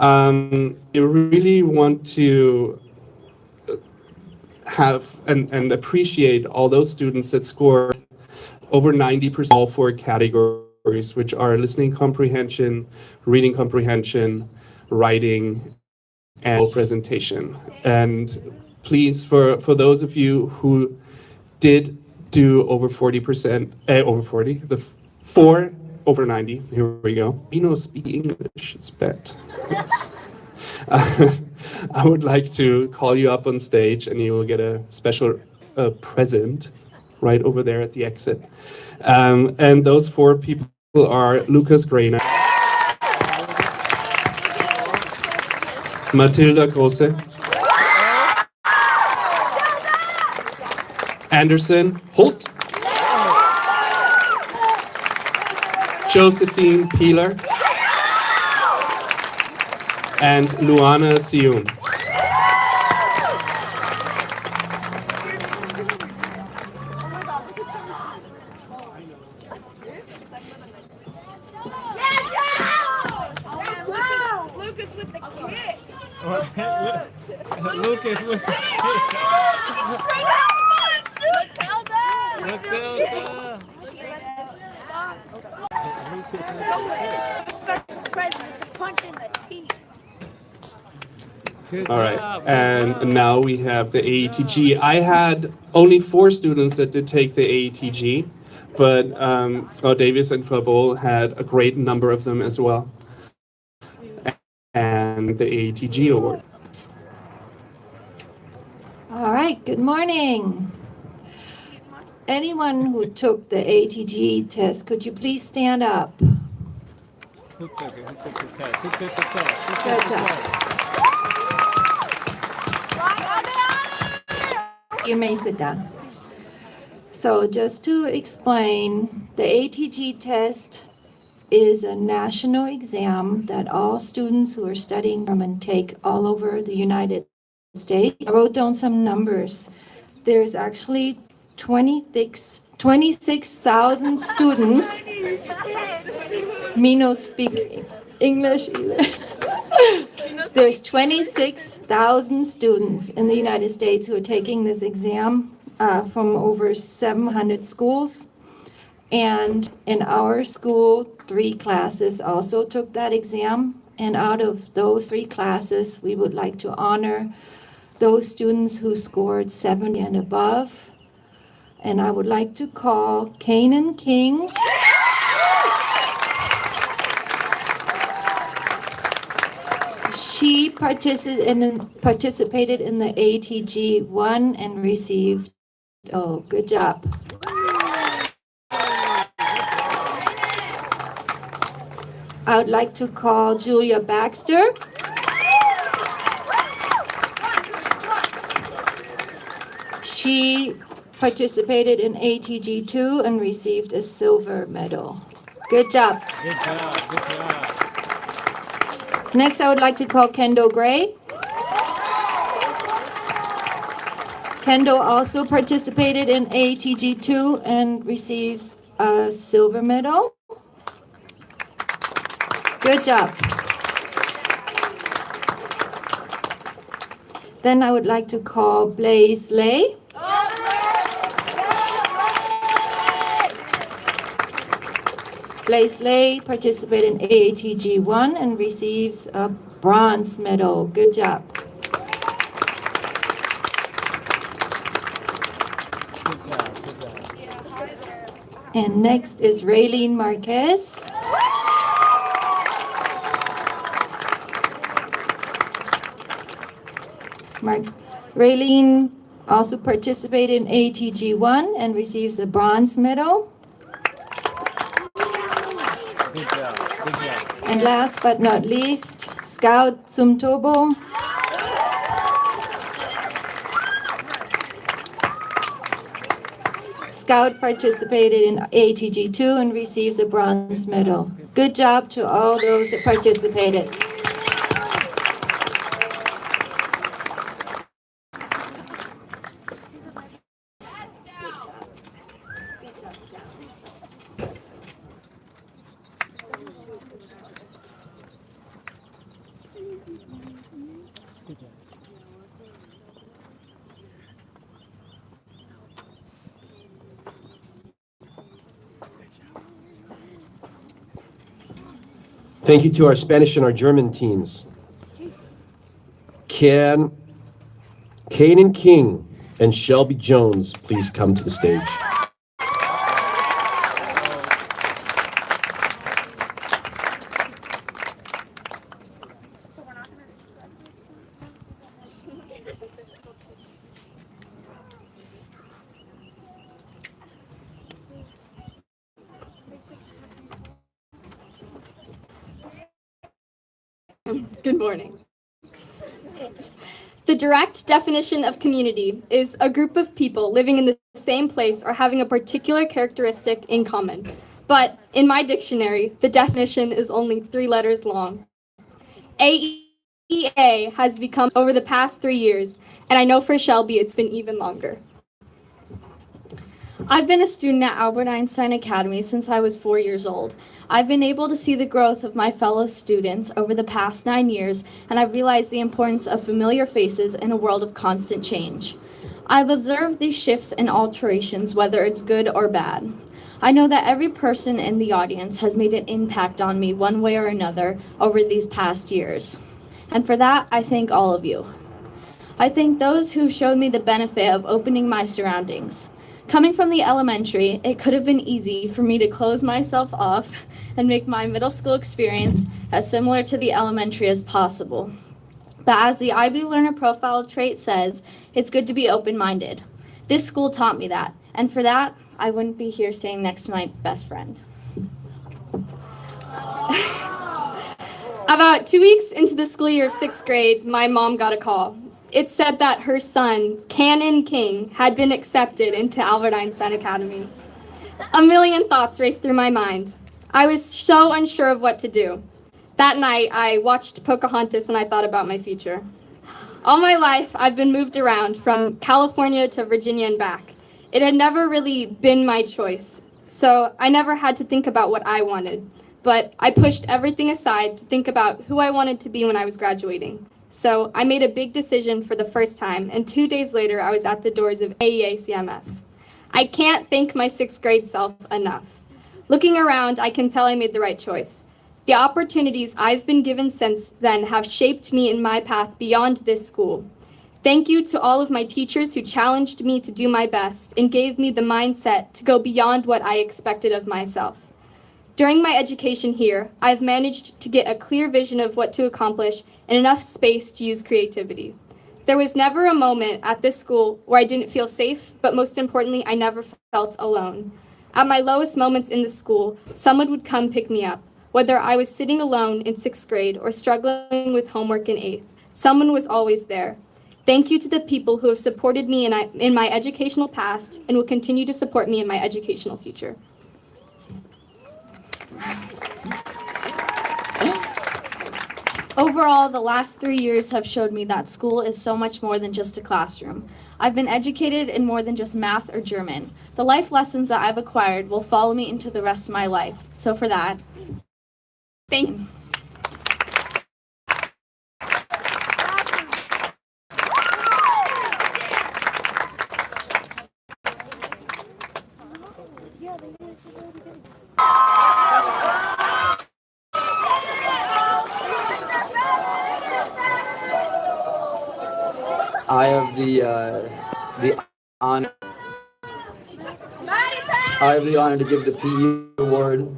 you really want to have and appreciate all those students that score over 90% all 4 categories, which are listening comprehension, reading comprehension, writing, and presentation. And please, for those of you who did do over 40%, over 40, the 4 over 90, here we go. You know, speak English, it's bad. Yes. I would like to call you up on stage, and you will get a special present right over there at the exit. And those 4 people are Lucas Greiner, Matilda Grosse, Anderson Holt, Josephine Peeler, and Luana Sioun. Lucas with the Straight out the monster! Matilda. Respect the president. It's a punch in the teeth. Good All right, job, good and job. now we have the AETG. I had only 4 students that did take the AETG, but Frau Davis and Frau Bohl had a great number of them as well. And the AETG award. All right, good morning. Anyone who took the ATG test, could you please stand up? Who took it? Who took the test? Who took the test? Who took Good the job. test? You may sit down. So just to explain, the ATG test is a national exam that all students who are studying German take all over the United States. I wrote down some numbers. There's actually 26,000 students. Me no speak English either. There's 26,000 students in the United States who are taking this exam from over 700 schools. And in our school, 3 classes also took that exam. And out of those 3 classes, we would like to honor those students who scored 70 and above. And I would like to call Kanan King. She participated in the ATG 1 and received, oh, good job. I would like to call Julia Baxter. She participated in ATG 2 and received a silver medal. Good job. Good job, good job. Next, I would like to call Kendall Gray. Kendall also participated in ATG 2 and receives a silver medal. Good job. Then I would like to call Blaze Lay. Blaze Lay participated in AATG 1 and receives a bronze medal. Good job. And next is Raylene Marquez. Raylene also participated in ATG 1 and receives a bronze medal. Good job, good job. And last but not least, Scout Sumtobo. Scout participated in ATG 2 and receives a bronze medal. Good job to all those who participated. Thank you to our Spanish and our German teams. Can Kanan King and Shelby Jones please come to the stage? Good morning. The direct definition of community is a group of people living in the same place or having a particular characteristic in common. But in my dictionary, the definition is only 3 letters long. AEA has become over the past 3 years, and I know for Shelby it's been even longer. I've been a student at Albert Einstein Academy since I was 4 years old. I've been able to see the growth of my fellow students over the past 9 years, and I've realized the importance of familiar faces in a world of constant change. I've observed these shifts and alterations, whether it's good or bad. I know that every person in the audience has made an impact on me one way or another over these past years. And for that, I thank all of you. I thank those who showed me the benefit of opening my surroundings. Coming from the elementary, it could have been easy for me to close myself off and make my middle school experience as similar to the elementary as possible. But as the IB Learner Profile trait says, it's good to be open-minded. This school taught me that, and for that, I wouldn't be here sitting next to my best friend. About 2 weeks into the school year of 6th grade, my mom got a call. It said that her son, Cannon King, had been accepted into Albert Einstein Academy. A million thoughts raced through my mind. I was so unsure of what to do. That night, I watched Pocahontas and I thought about my future. All my life, I've been moved around from California to Virginia and back. It had never really been my choice, so I never had to think about what I wanted. But I pushed everything aside to think about who I wanted to be when I was graduating. So I made a big decision for the first time, and 2 days later, I was at the doors of AEACMS. I can't thank my 6th grade self enough. Looking around, I can tell I made the right choice. The opportunities I've been given since then have shaped me in my path beyond this school. Thank you to all of my teachers who challenged me to do my best and gave me the mindset to go beyond what I expected of myself. During my education here, I've managed to get a clear vision of what to accomplish and enough space to use creativity. There was never a moment at this school where I didn't feel safe, but most importantly, I never felt alone. At my lowest moments in the school, someone would come pick me up. Whether I was sitting alone in 6th grade or struggling with homework in 8th, someone was always there. Thank you to the people who have supported me in my educational past and will continue to support me in my educational future. Overall, the last 3 years have showed me that school is so much more than just a classroom. I've been educated in more than just math or German. The life lessons that I've acquired will follow me into the rest of my life. So for that, thank you. I have the honor. I have the honor to give the PE award.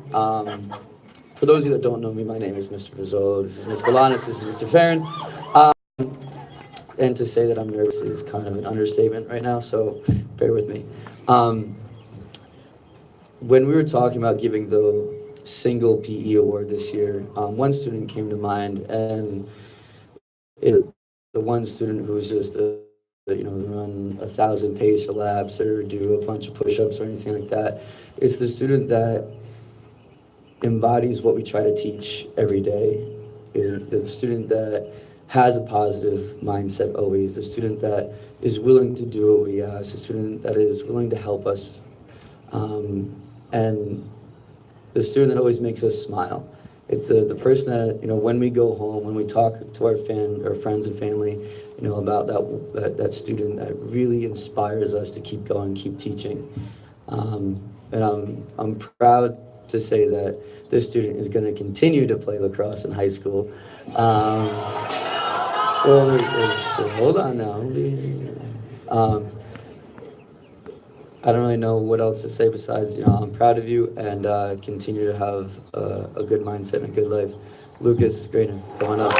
For those of you that don't know me, my name is Mr. Rizzolo. This is Ms. Galanis. This is Mr. Farron. And to say that I'm nervous is kind of an understatement right now, so bear with me. When we were talking about giving the single PE award this year, one student came to mind, and the one student who's just run 1,000 pacer laps or do a bunch of push-ups or anything like that. It's the student that embodies what we try to teach every day. The student that has a positive mindset always, the student that is willing to do what we ask, the student that is willing to help us, and the student that always makes us smile. It's the person that, when we go home, when we talk to our friends and family, about that student that really inspires us to keep going, keep teaching. And I'm proud to say that this student is going to continue to play lacrosse in high school. Hold on now. I don't really know what else to say besides, I'm proud of you and continue to have a good mindset and a good life. Lucas Grainer, come on up.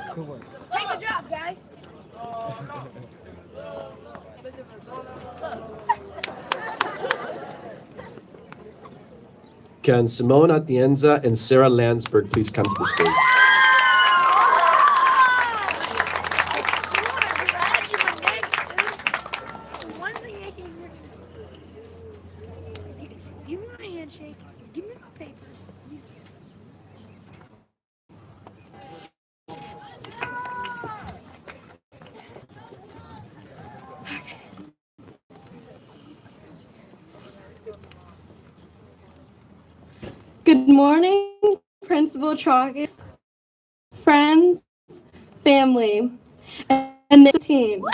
Good job, guy. Can Simone Atienza and Sarah Landsberg please come to the stage? Give me my handshake. Give me my paper. Good morning, Principal Chalkes, friends, family, and the team.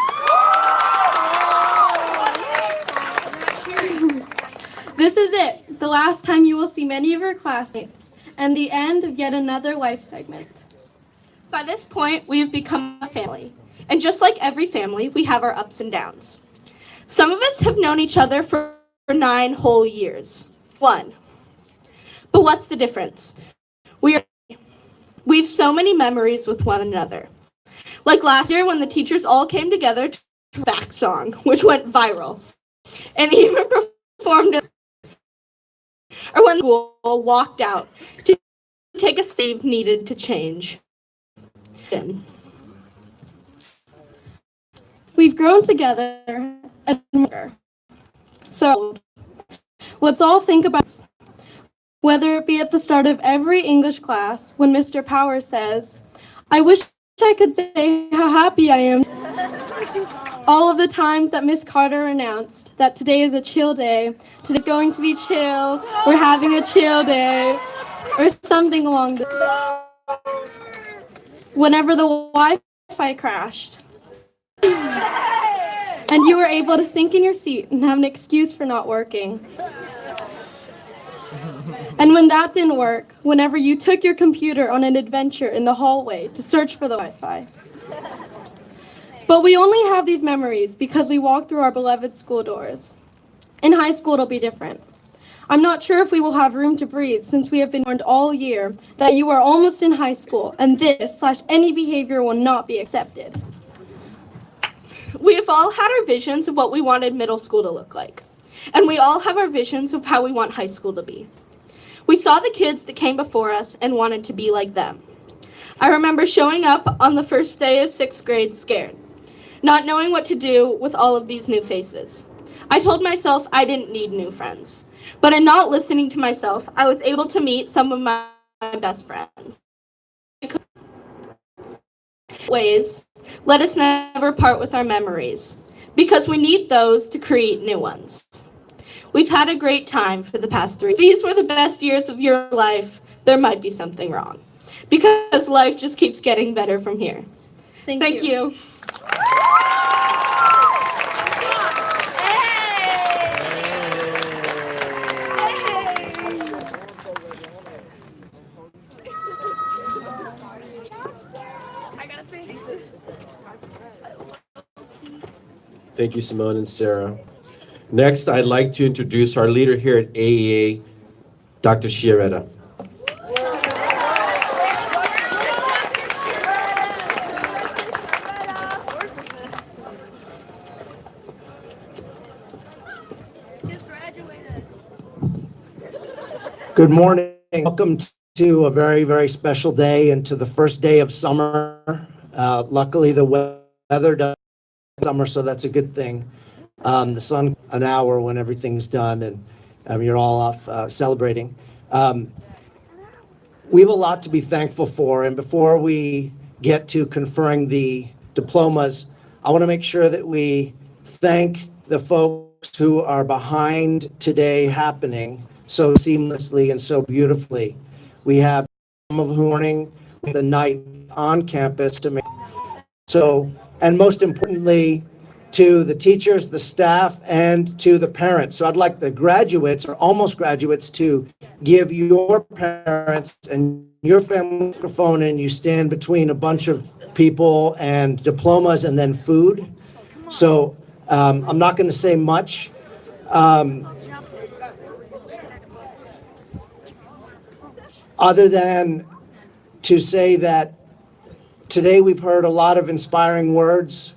This is it, the last time you will see many of your classmates, and the end of yet another life segment. By this point, we have become a family. And just like every family, we have our ups and downs. Some of us have known each other for 9 whole years. 1. But what's the difference? We've so many memories with one another. Like last year when the teachers all came together to a back song, which went viral. And even performed it. Or when the school walked out to take a step needed to change. We've grown together and more. So let's all think about this. Whether it be at the start of every English class when Mr. Power says, "I wish I could say how happy I am." All of the times that Miss Carter announced that today is a chill day, today's going to be chill, we're having a chill day, or something along the whenever the Wi-Fi crashed. And you were able to sink in your seat and have an excuse for not working. And when that didn't work, whenever you took your computer on an adventure in the hallway to search for the Wi-Fi. But we only have these memories because we walk through our beloved school doors. In high school, it'll be different. I'm not sure if we will have room to breathe since we have been warned all year that you are almost in high school and this/any behavior will not be accepted. We have all had our visions of what we wanted middle school to look like. And we all have our visions of how we want high school to be. We saw the kids that came before us and wanted to be like them. I remember showing up on the first day of 6th grade scared, not knowing what to do with all of these new faces. I told myself I didn't need new friends. But in not listening to myself, I was able to meet some of my best friends. Ways, let us never part with our memories, because we need those to create new ones. We've had a great time for the past 3. If these were the best years of your life, there might be something wrong, because life just keeps getting better from here. Thank you. Thank you, Simone and Sarah. Next, I'd like to introduce our leader here at AEA, Dr. Chiaretta. Good morning. Welcome to a very, very special day and to the first day of summer. Luckily, the weather does summer, so that's a good thing. The sun an hour when everything's done and you're all off celebrating. We have a lot to be thankful for, and before we get to conferring the diplomas, I want to make sure that we thank the folks who are behind today happening so seamlessly and so beautifully. We have some of whom are running the night on campus to make so, and most importantly, to the teachers, the staff, and to the parents. So I'd like the graduates or almost graduates to give your parents and your family a microphone, and you stand between a bunch of people and diplomas and then food. So I'm not going to say much. Other than to say that today we've heard a lot of inspiring words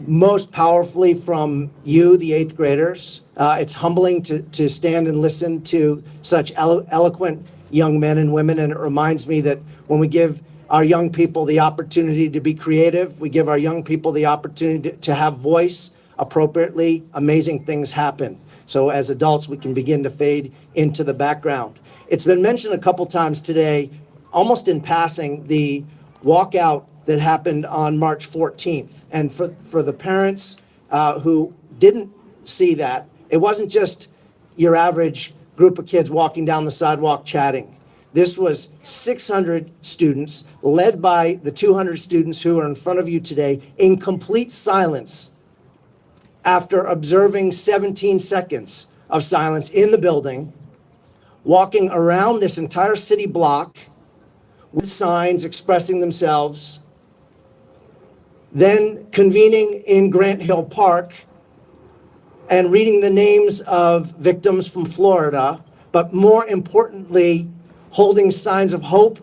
most powerfully from you, the eighth graders. It's humbling to stand and listen to such eloquent young men and women, and it reminds me that when we give our young people the opportunity to be creative, we give our young people the opportunity to have voice appropriately, amazing things happen. So as adults, we can begin to fade into the background. It's been mentioned a couple times today, almost in passing, the walkout that happened on March 14th. And for the parents who didn't see that, it wasn't just your average group of kids walking down the sidewalk chatting. This was 600 students, led by the 200 students who are in front of you today, in complete silence after observing 17 seconds of silence in the building, walking around this entire city block with signs expressing themselves, then convening in Grant Hill Park and reading the names of victims from Florida, but more importantly, holding signs of hope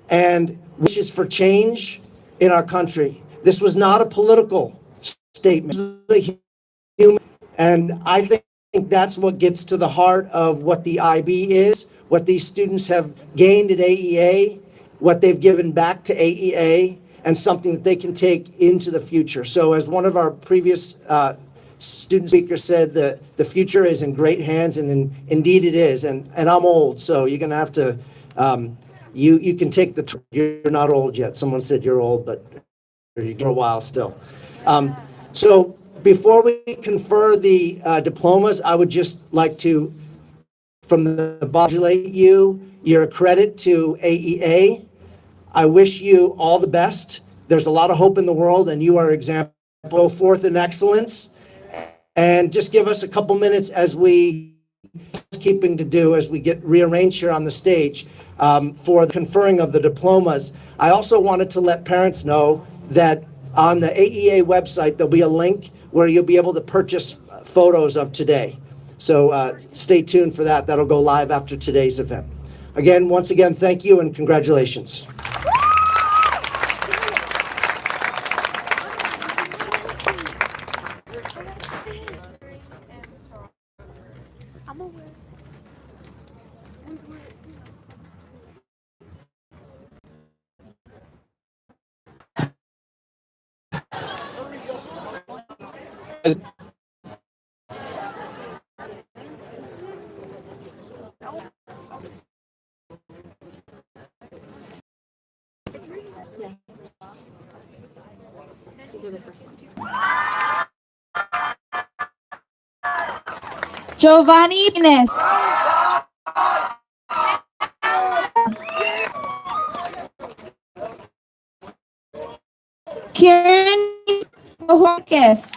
and wishes for change in our country. This was not a political statement. It was a human, and I think that's what gets to the heart of what the IB is, what these students have gained at AEA, what they've given back to AEA, and something that they can take into the future. So as one of our previous student speakers said, the future is in great hands, and indeed it is. And I'm old, so you're gonna have to, you can take the, you're not old yet. Someone said you're old, but you're for a while still. So before we confer the diplomas, I would just like to, from the congratulate you. You're a credit to AEA. I wish you all the best. There's a lot of hope in the world, and you are an example. Go forth in excellence, and just give us a couple minutes as we keeping to do as we get rearranged here on the stage for the conferring of the diplomas. I also wanted to let parents know that on the AEA website, there'll be a link where you'll be able to purchase photos of today. So stay tuned for that. That'll go live after today's event. Again, once again, thank you and congratulations. These are the first ones. Giovanni Pines. Kieran Horkis.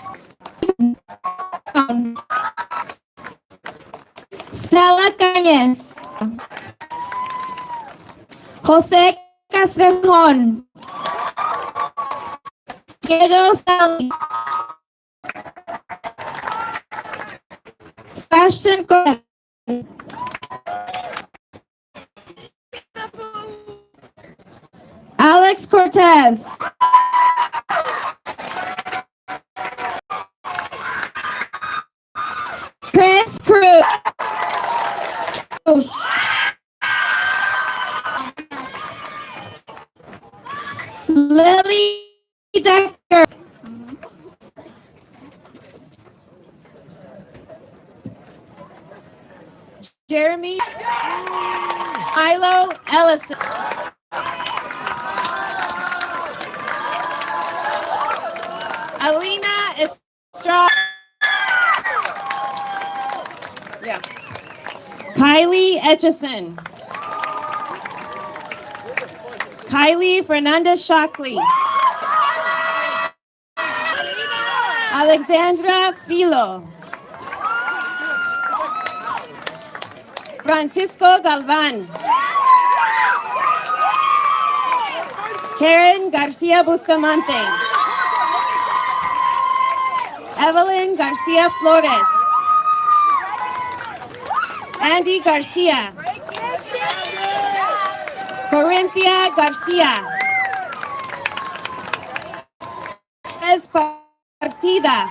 Stella Cañas. Jose Castrejon. Diego Sally. Sebastian Cohen. Alex Cortez. Chris Cruz. Lily Decker. Jeremy Milo Ellison. Alina Estrada. Yeah. Kylie Etchison. Kylie Fernandez Shockley. Alexandra Filo. Francisco Galvan. Karen Garcia Bustamante. Evelyn Garcia Flores. Andy Garcia. Corinthia Garcia. Partida.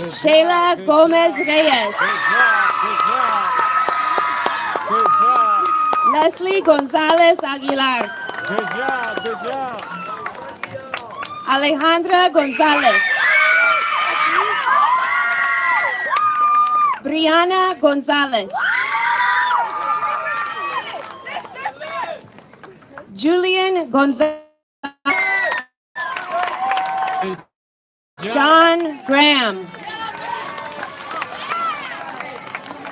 Sheila Gomez Reyes. Good job. Leslie Gonzalez Aguilar. Good job. Good job. Alejandra Gonzalez. Brianna Gonzalez. Julian Gonzalez. John Graham.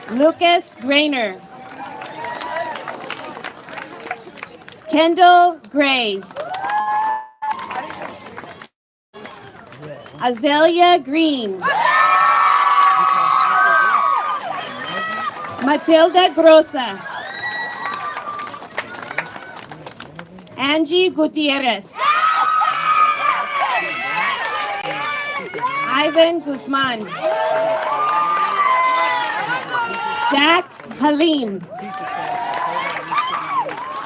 Lucas Grainer. Kendall Gray. Azalea Green. Matilda Grossa. Angie Gutierrez. Ivan Guzman. Jack Halim.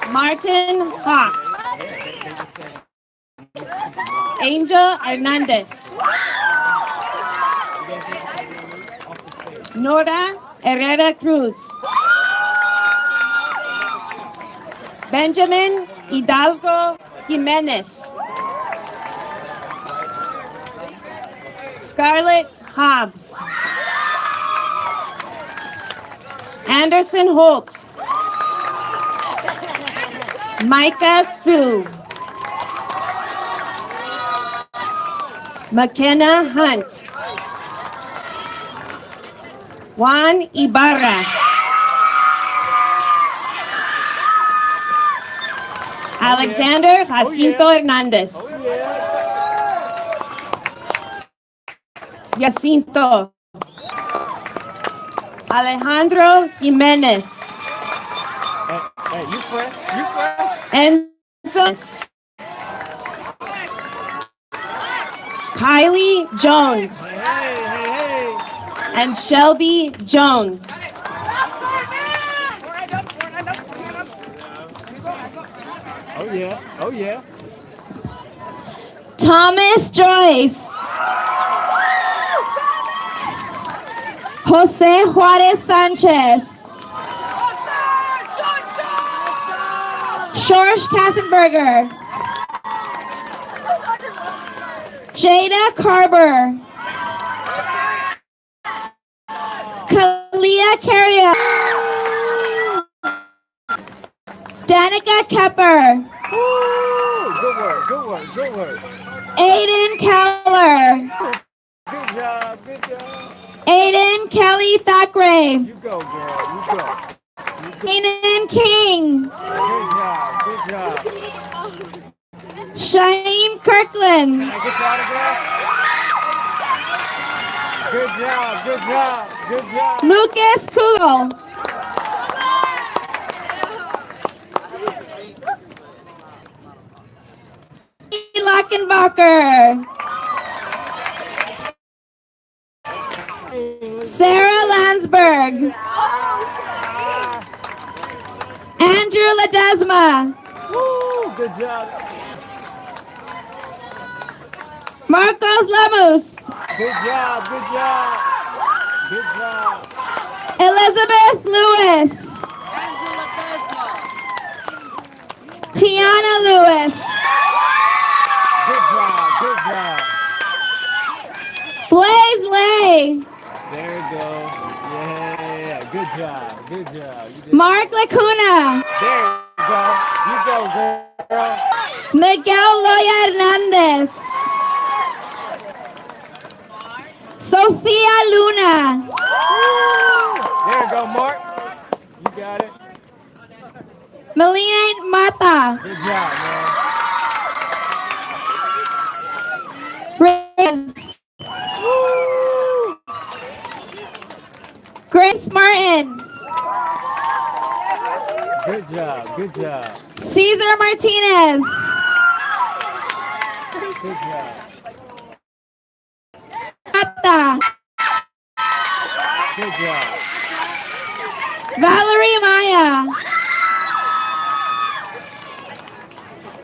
Martin Hawks. Angel Hernandez. Nora Herrera Cruz. Benjamin Hidalgo Jimenez. Scarlett Hobbs. Anderson Holt. Micah Sue. McKenna Hunt. Juan Ibarra. Alexander Jacinto Hernandez. Jacinto. Alejandro Jimenez. Hey, you fresh? You fresh? Enzo. Kylie Jones. And Shelby Jones. Oh yeah. Oh yeah. Thomas Joyce. Jose Juarez Sanchez. George Kaffenberger. Jada Carver. Kalia Carrier. Danica Kepper. Good work. Good work. Good work. Aiden Keller. Good job. Good job. Aiden Kelly Thackeray. You go, girl. You go. Aiden King. Good job. Good job. Shaim Kirkland. Can I get your autograph? Good job. Good job. Good job. Lucas Kugel. Lackenbacher. Sarah Landsberg. Andrew Ledesma. Woo, good job. Marcos Lemus. Good job. Good job. Good job. Elizabeth Lewis. Tiana Lewis. Good job. Good job. Blaze Lay. There you go. Yeah. Good job. Good job. You did- Mark Lacuna. There you go. You go, girl. Miguel Loya Hernandez. Sofia Luna. There you go, Mark. You got it. Melina Mata. Good job, man. Reyes. Grace Martin. Good job. Good job. Cesar Martinez. Good job. Mata. Good job. Valerie Maya.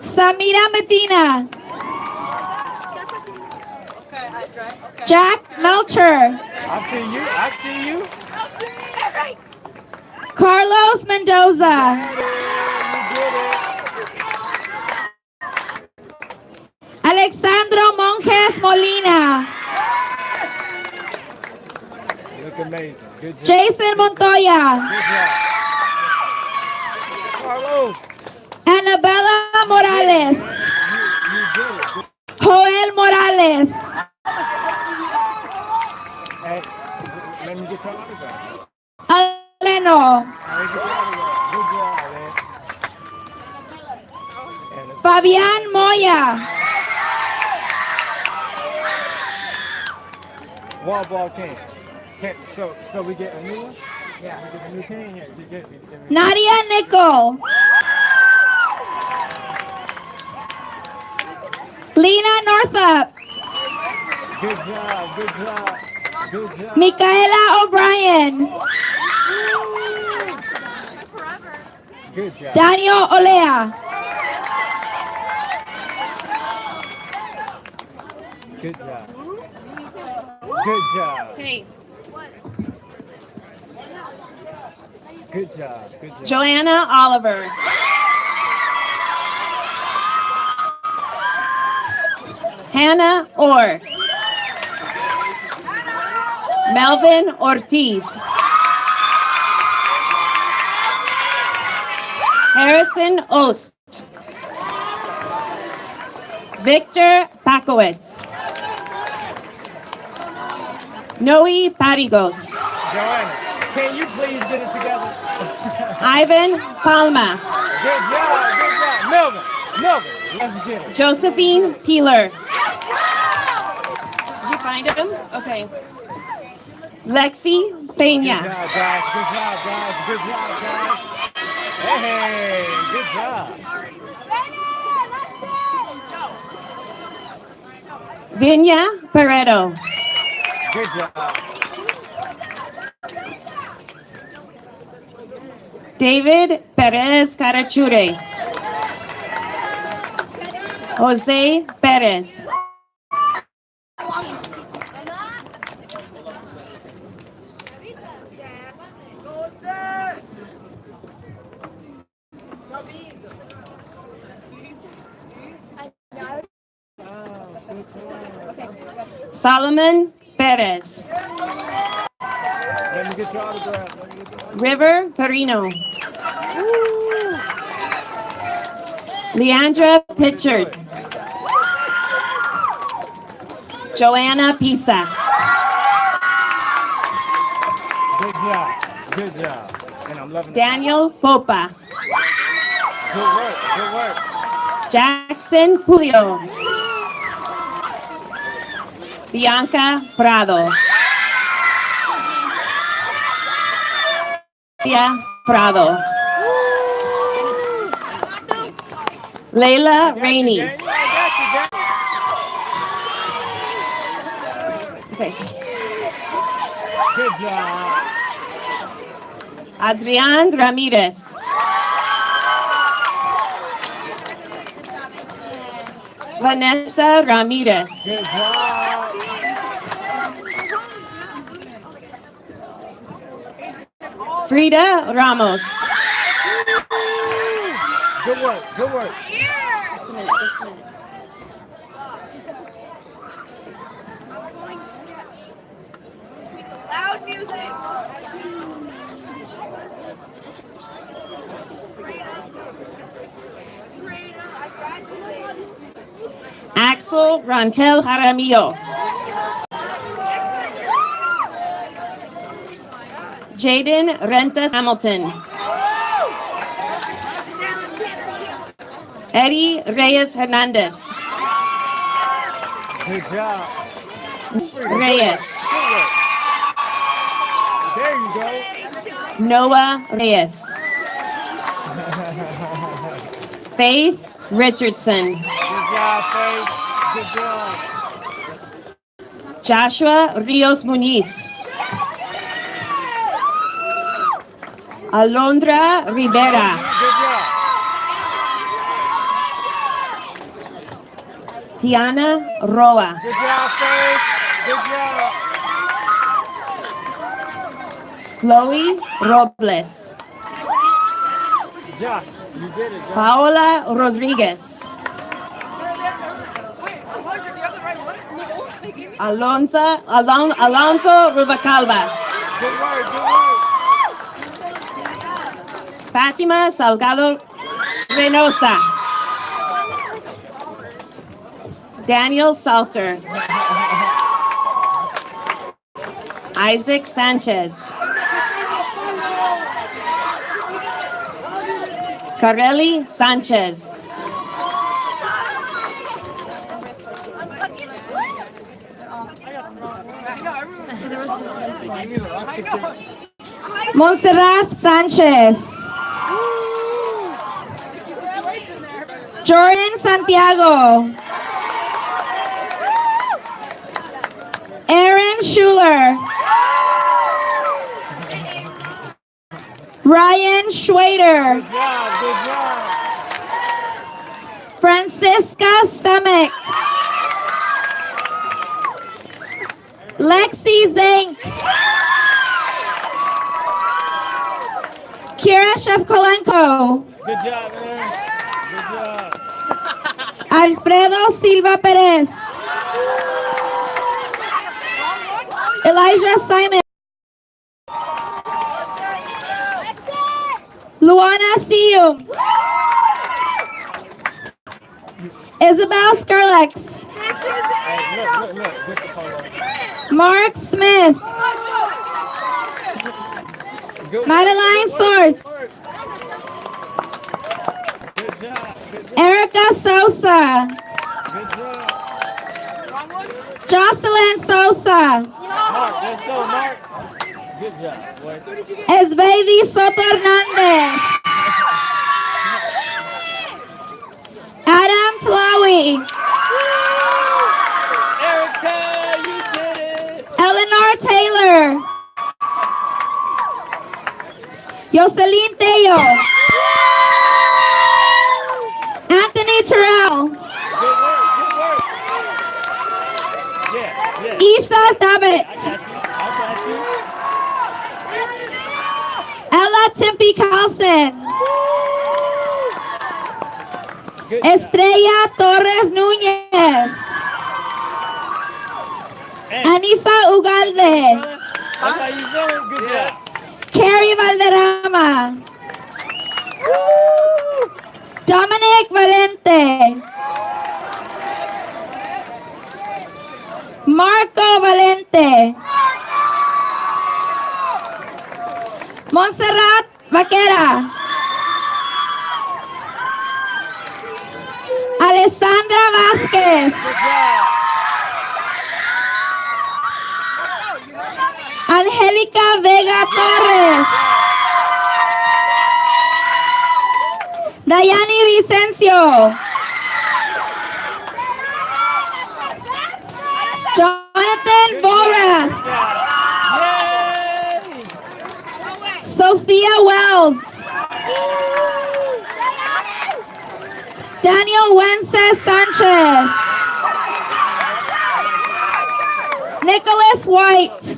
Samira Medina. Jack Melcher. I see you. I see you. Carlos Mendoza. Alexandro Monjes Molina. You look amazing. Good job. Jason Montoya. Good job. Carlos. Annabella Morales. You did it. Joel Morales. Hey, let me get your autograph. Aleno. Let me get your autograph. Good job, man. Fabian Moya. Wall ball king. So we get a new one? Yeah, we get a new king here. You get me. Nadia Nickel. Lena Northup. Good job, good job, good job. Michaela O'Brien. Good job. Daniel Olea. Good job. Good job. Okay. Good job. Good job. Joanna Oliver. Hannah Orr. Melvin Ortiz. Harrison Ost. Victor Pakowitz. Noe Parigos. Joanna, can you please get it together? Ivan Palma. Good job, good job. Melvin, let's get it. Josephine Peeler. Did you find him? Okay. Lexi Peña. Good job, guys. Good job, guys. Good job, guys. Hey, good job. Vinya Pareto. Good job. David Perez Carachure. Jose Perez. Solomon Perez. Let me get your autograph. River Perino. Leandra Pitchard. Joanna Pisa. Good job. Good job. And I'm loving Daniel Popa. Good work. Good work. Jackson Julio. Bianca Prado. Prado. Leila Rainey. Okay. Good job. Adrian Ramirez. Vanessa Ramirez. Good job. Frida Ramos. Good work. Good work. Just a minute, just a minute. Loud music. Axel Ronquel Jaramillo. Jaden Rentas Hamilton. Eddie Reyes Hernandez. Good job. Reyes. There you go. Noah Reyes. Faith Richardson. Good job, Faith. Good job. Joshua Rios Muniz. Alondra Rivera. Good job. Tiana Roa. Good job, Faith. Chloe Robles. Josh, you did it, Josh. Paola Rodriguez. Alonso Rubacalba. Good word, good word. Fatima Salgado Reynosa. Daniel Salter. Isaac Sanchez. Carelli Sanchez. Montserrat Sanchez. Jordan Santiago. Aaron Schuler. Ryan Schwader. Good job. Francisca Semek. Lexi Zink. Kira Shevkolenko. Good job, man. Good job. Alfredo Silva Perez. Elijah Simon. Luana Siu. Isabel Skrlex. Mark Smith. Madeline Source. Erica Sosa. Jocelyn Sosa. Mark, let's go, Mark. Good job, boy. Esbaby Soto Hernandez. Adam Tlawi. Erica, you did it. Eleanor Taylor. Jocelyn Teo. Anthony Terrell. Good work. Yeah. Isa Tabit. I got you. Ella Timpy Carlson. Estrella Torres Núñez. Anisa Ugalde. How about you doing? Good job. Carrie Valderrama. Dominic Valente. Marco Valente. Montserrat Vaquera. Alessandra Vázquez. Angélica Vega Torres. Dayani Vicencio. Jonathan Borath. Sophia Wells. Daniel Wences Sanchez. Nicholas White.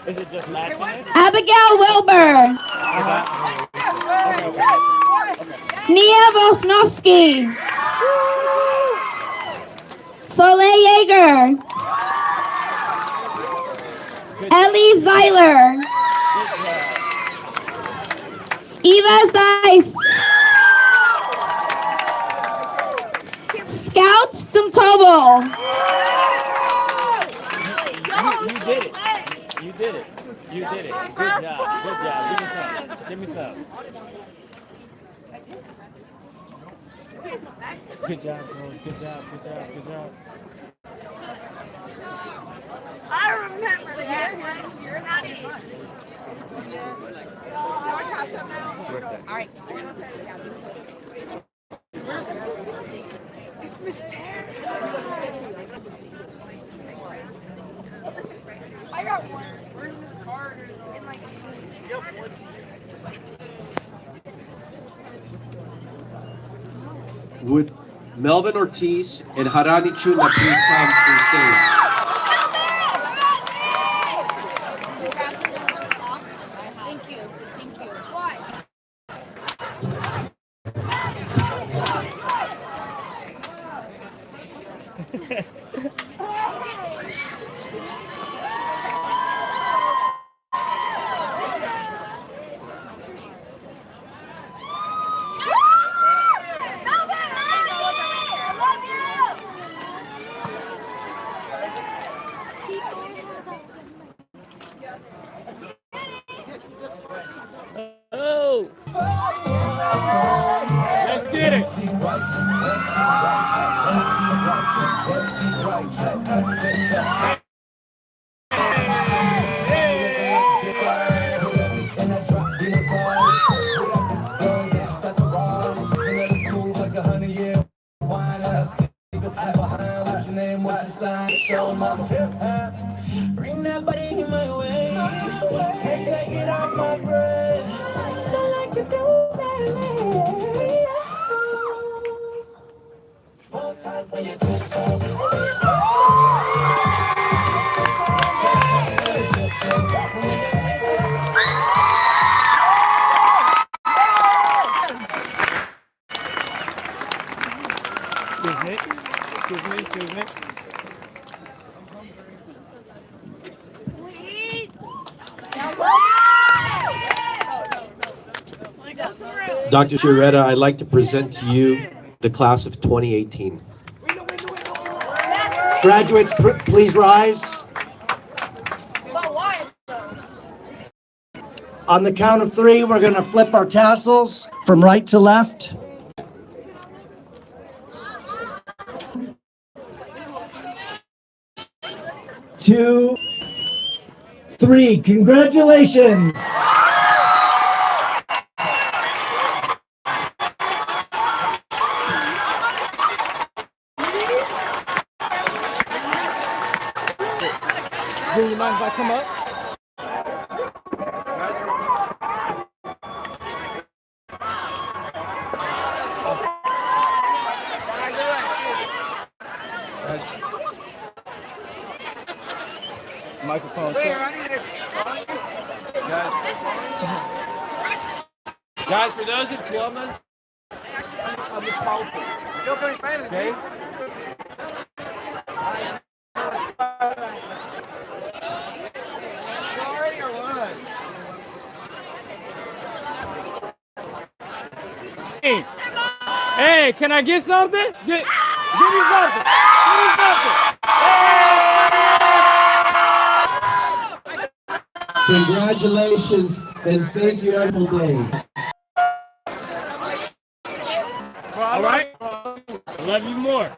Is it just matching it? Abigail Wilbur. Nia Volknovsky. Soleil Yeager. Ellie Zeiler. Eva Zeiss. Scout Sumtobo. You did it. You did it. You did it. Good job. Good job. Give me some. Good job, bro. Good job. Good job. Good job. I remember that. You're not All right. It's Miss Terry. I got one. Where's this card? In like. Melvin Ortiz and Harani Chuna, please come to the stage. Oh! Let's get it! Bring that body my way. Can't take it off my breath. Don't like to do that. Hold tight when you tiptoe. Excuse me. Dr. Chiaretta, I'd like to present to you the class of 2018. Graduates, please rise. On the count of 3, we're going to flip our tassels from right to left. 2, 3. Congratulations. Do you mind if I come up? Microphone. Guys, for those diplomas, I'm powerful. Okay? Hey, can I get something? Give me something. Give me something. Congratulations and thank you every day. All right. Love you more.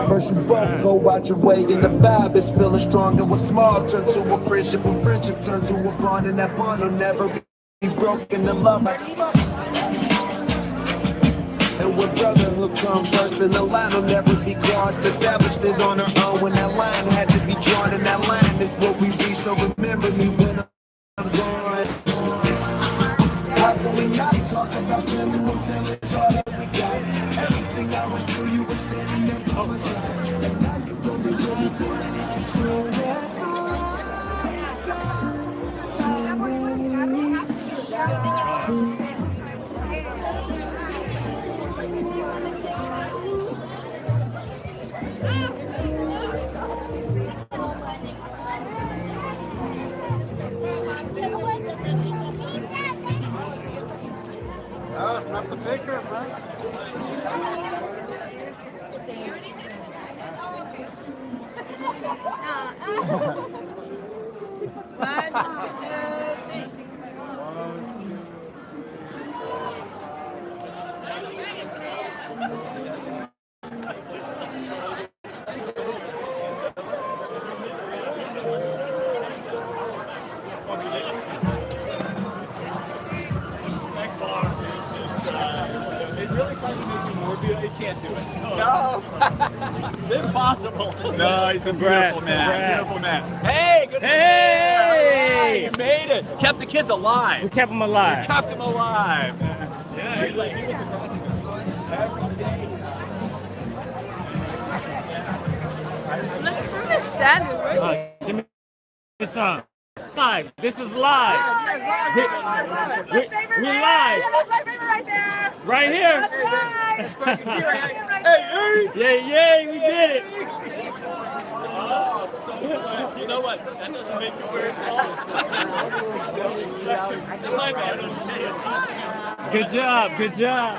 First you both go out your way and the vibe is feeling strong, and what's small turn to a friendship turn to a bond, and that bond will never be broken. The love I see. And when brotherhood comes first, then the line will never be crossed. Established it on our own when that line had to be drawn, and that line is what we be. So remember me when I'm gone. How can we not talk about family when family's all that we got? Everything I went through, you were standing there by my side. And now you're gonna be with me for the next Not the picture, man. possible. No, he's a Congrats, beautiful man. congrats. Beautiful man. Hey, good to see you. Hey! You made it. Kept the kids alive. We kept them alive. We kept them alive. Yeah, he's like, he was Look through the sand. give me some. Live. This is live. We live. That's my favorite right there. Right here. That's right. Yay, we did it. You know what? That doesn't make you wear it. Good job, good job.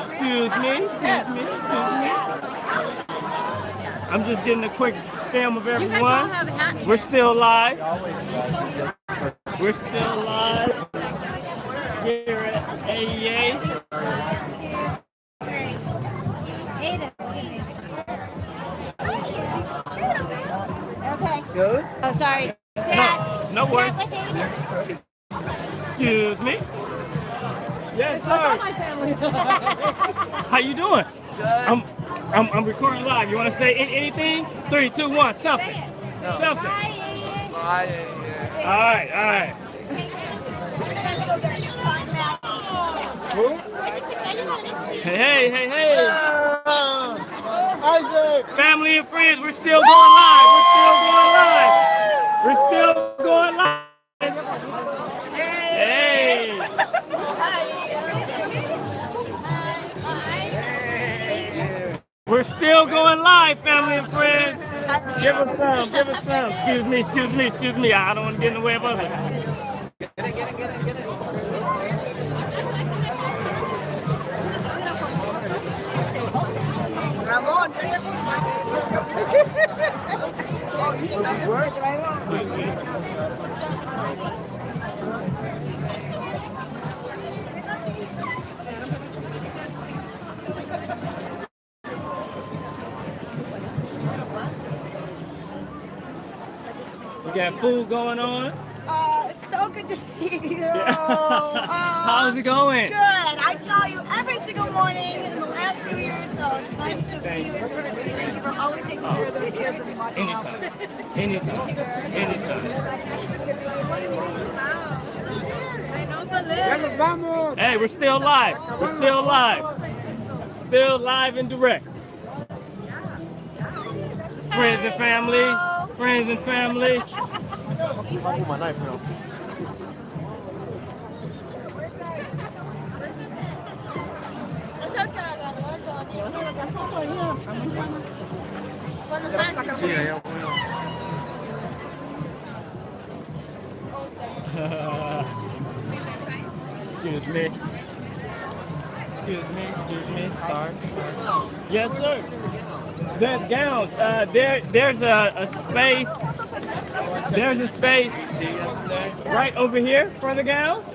Excuse me. I'm just getting a quick film of everyone. We're still live. We're still live here at AEA. Okay. Good? Oh, sorry. No worries. Excuse me. Yes, sir. How you doing? Good. I'm recording live. You want to say anything? 3, 2, 1. Something. Something. Bye. All right. Who? Hey. Isaac. Family and friends, we're still going live. We're still going live. Hey. We're still going live, family and friends. Give us some. Excuse me. I don't want to get in the way of others. Ramon. Excuse me. We got food going on. It's so good to see you. How's it going? Good. I saw you every single morning in the last few years, so it's nice to see you in person. Thank you for always taking care of those kids and watching out. Anytime. Hey, we're still live. Still live and direct. Friends and family. I'll put my knife now. Excuse me. Sorry. Yes, sir. The gowns. There's a space. There's a space right over here for the gowns,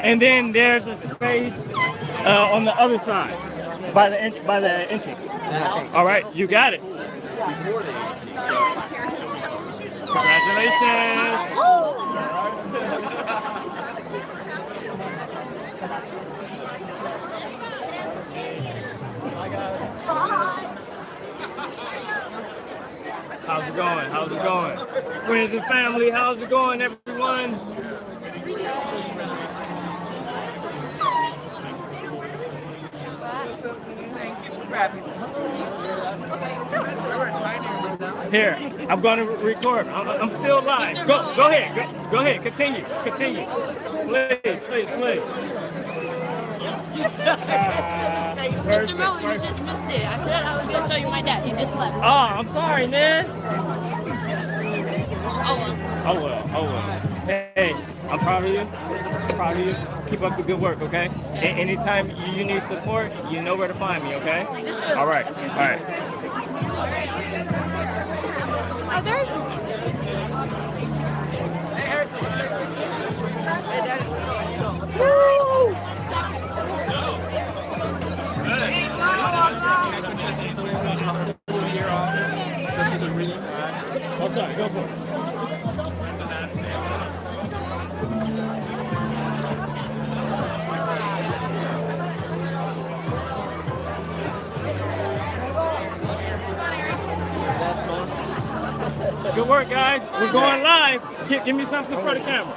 and then there's a space on the other side by the entrance. All right, you got it. Congratulations. How's it going? Friends and family, how's it going, everyone? Here, I'm going to record. I'm still live. Go ahead. Continue. Please. Mr. Mo, you just missed it. I said I was going to show you my dad. He just left. Oh, I'm sorry, man. Oh well. Hey, I'm proud of you. Keep up the good work, okay? Anytime you need support, you know where to find me, okay? All right. Oh, there's... Oh, sorry, go for it. Good work, guys. We're going live. Give me something for the camera.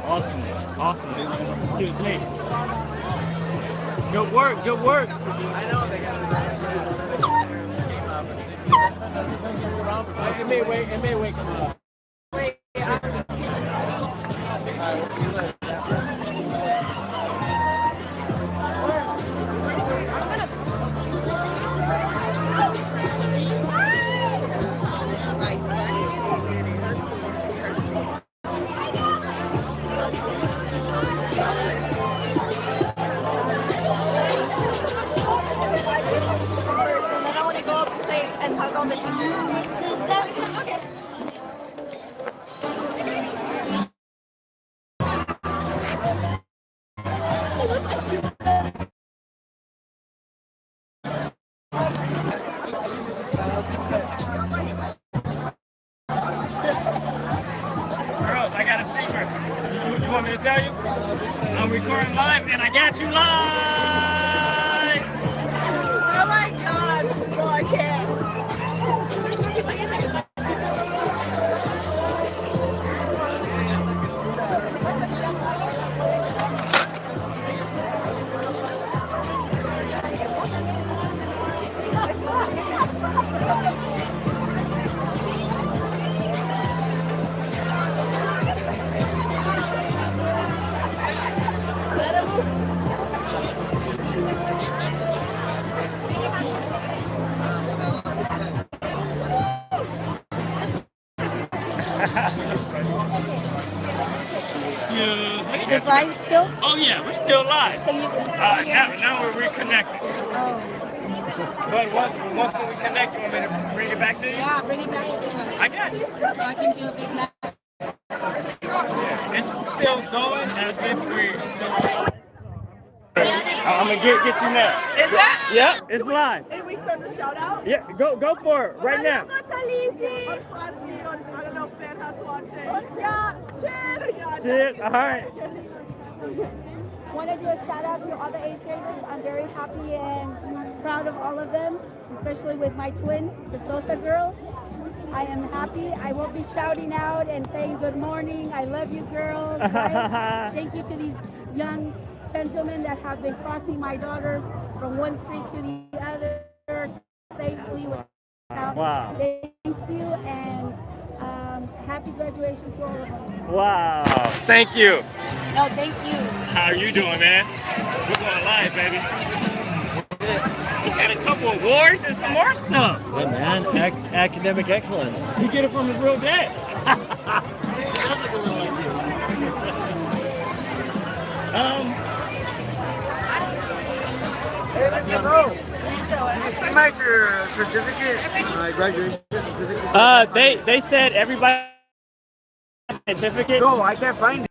Awesome. Awesome. Excuse me. Good work. Good work. I know they got it. It may wait. It may wait. Come on. Girls, I got a secret. You want me to tell you? I'm recording live and I got you live! Oh my god! No, I can't. Excuse me. Is live still? Oh yeah, we're still live. So you Now we're reconnected. Oh. But once we connect, you want me to bring it back to you? Yeah, bring it back to us. I got you. So I can do a big laugh. It's still going as if we're still. I'm gonna get you now. Is that? Yep, it's live. Did we send a shout out? Yeah, go for it right now. I don't know if Ben has watching. Yeah, cheers. Cheers. All right. Want to do a shout out to all the 8th graders. I'm very happy and proud of all of them, especially with my twins, the Sosa girls. I am happy. I won't be shouting out and saying good morning. I love you girls. Right? Thank you to these young gentlemen that have been crossing my daughters from one street to the other safely. Wow. Thank you and happy graduation to all of them. Wow. Thank you. No, thank you. How are you doing, man? We're going live, baby. We got a couple awards and some more stuff. Yeah, man. Academic excellence. He get it from his real dad. Hey, Mr. Bro. See my certificate, my graduation certificate. They said everybody certificate. No, I can't find it.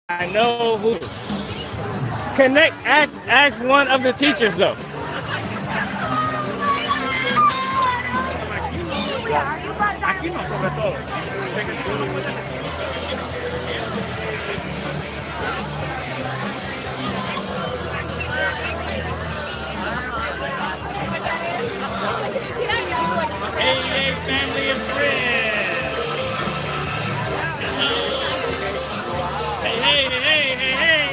I know who. Connect. Ask one of the teachers though. Aquí no, sobre todo. AEA family and friends. Hey, hey, hey, hey, hey.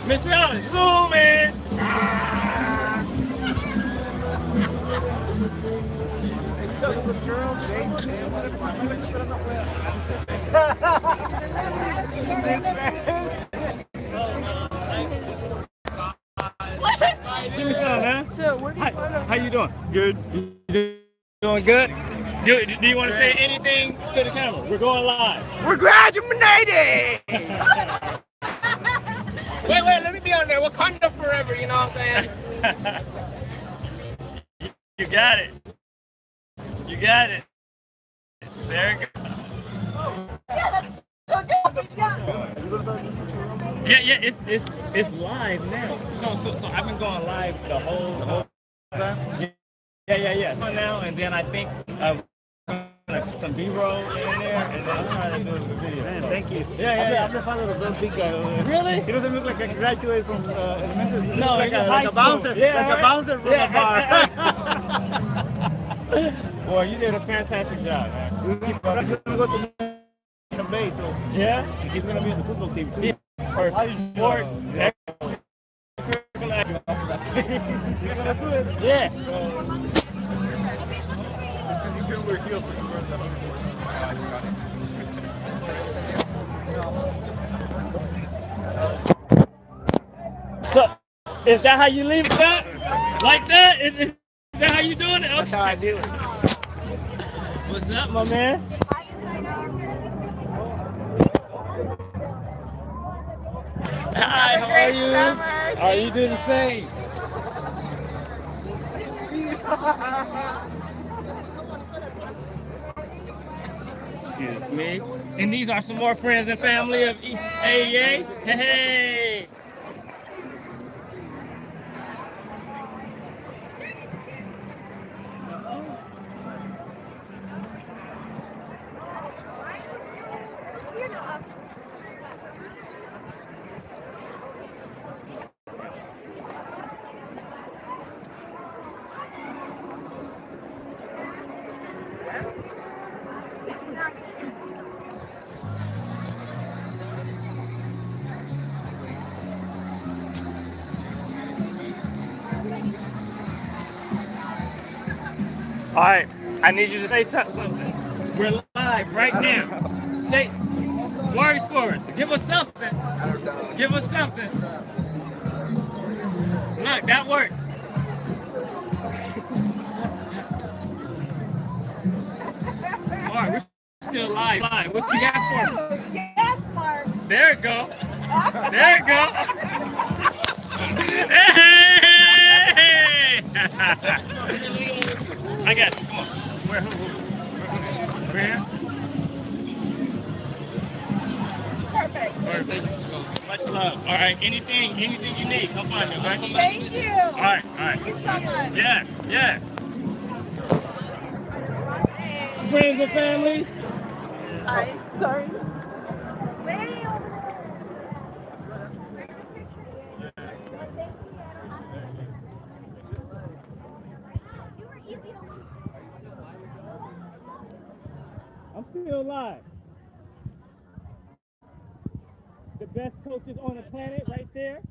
Miss Allen, zoom in. Give me some, man. How you doing? Good. You doing good? Do you want to say anything to the camera? We're going live. We're graduating! Wait, let me be on there. Wakanda forever, you know what I'm saying? You got it. You got it. There you go. Yeah, it's live now. So I've been going live the whole time. Yeah. So now and then I think like some B-roll in there, and then I'm trying to do the video. Man, So- thank you. Yeah. I'm just one of the real big guy over there. Really? He doesn't look like a graduate from elementary school. He No, looks he's in like high a bouncer. school. Yeah, like right. a bouncer from Yeah. a bar. Boy, you did a fantastic job, man. He's gonna go to Bay, so Yeah? he's gonna be on the football team too. Or sports. He's gonna do it. Yeah. So, is that how you leave it up? Like that? Is that how you doing it? That's how I do it. What's up, my man? Hi, how are you? Are you doing the same? Excuse me. And these are some more friends and family of AEA. Hey! All right, I need you to say something. We're live right now. Say words for us. Give us something. Give us something. Look, that works. All right, we're still live. What you got for me? Yes, Mark. There it go. There it go. Hey! I got you. Come on. Where here? Perfect. Much love. All right. Anything you need, come find me, okay? Thank you. All right. Thank you so much. Yeah. Friends and family. Hi. Sorry. I'm still alive. The best coaches on the planet right there.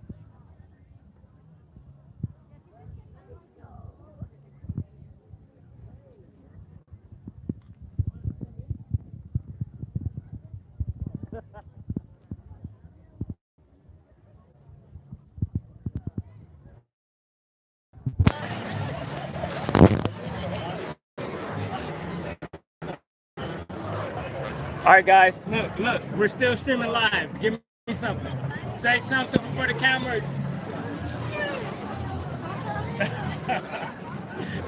All right, guys. Look, we're still streaming live. Give me something. Say something before the camera.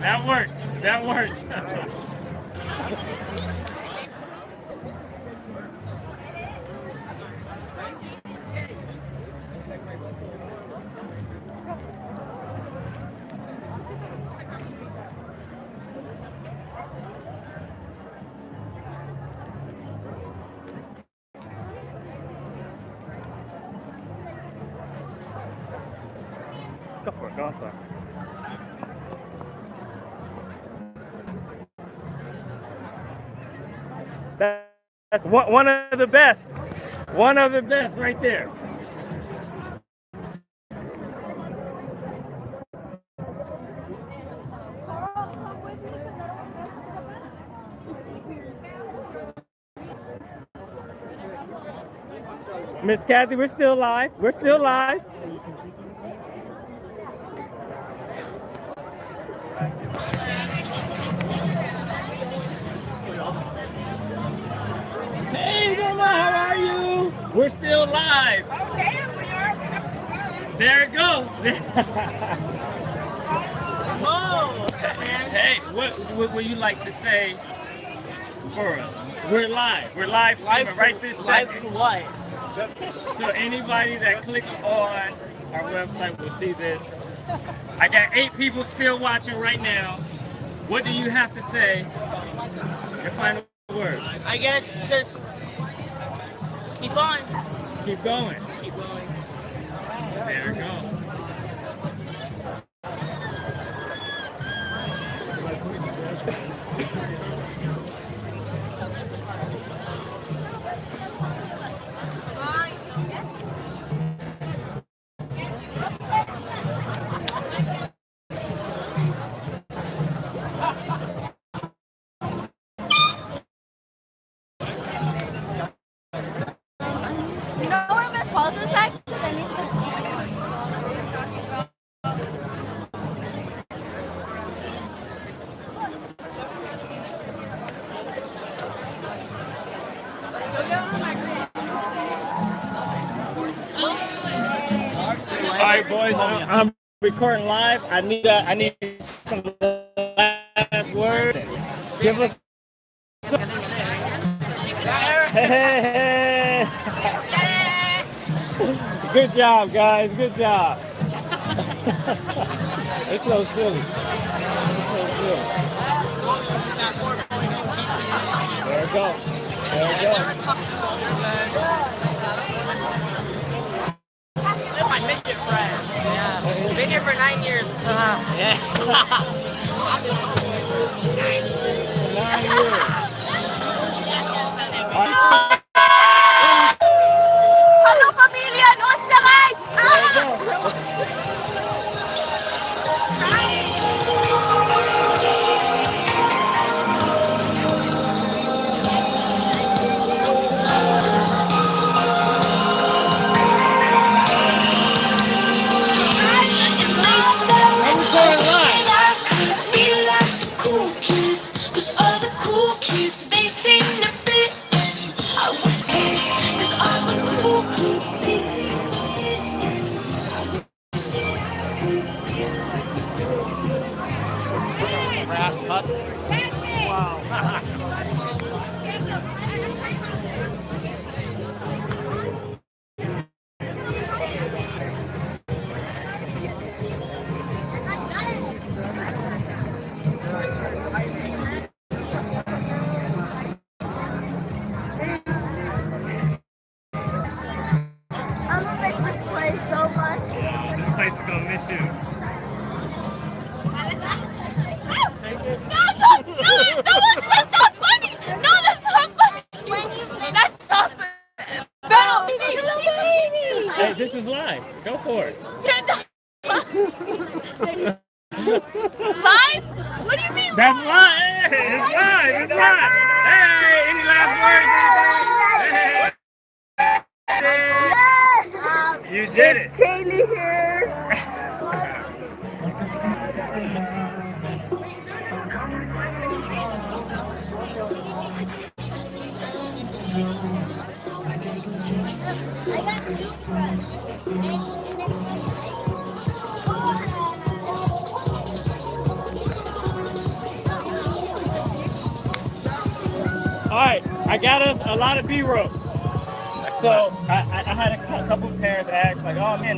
That worked. Go for it. That's one of the best. One of the best right there. Miss Kathy, we're still live. Hey, Mama, how are you? We're still live. Okay, we are. There it goes. Whoa. Hey, what would you like to say for us? We're live. We're live streaming right this Live second. to what? So anybody that clicks on our website will see this. I got 8 people still watching right now. What do you have to say? Your final words. I guess just keep on. Keep going. Keep going. There we go. You know where Miss Paul's is at? 'Cause I need to. All right, boys. I'm recording live. I need some last words. Give us. Hey. Good job, guys. Good job. It's so silly. It's so silly. There we go. There we go. My midget friend. Yeah. Been here for 9 years. Yeah. 9 years. Hallo Familie in Österreich! They seem to fit in. I want kids, 'cause all the cool kids, they seem to fit in. I'm gonna miss this place so much. This place is gonna miss you. That's not funny. No, that's not funny. That's not funny. No, Hey, this is live. Go for it. Live? What do you mean? That's live. Hey, it's live. It's live. Hey, any last words? Hey. You did it. Kaylee here. All right, I got us a lot of B-roll. So I had a couple parents ask, like, oh man,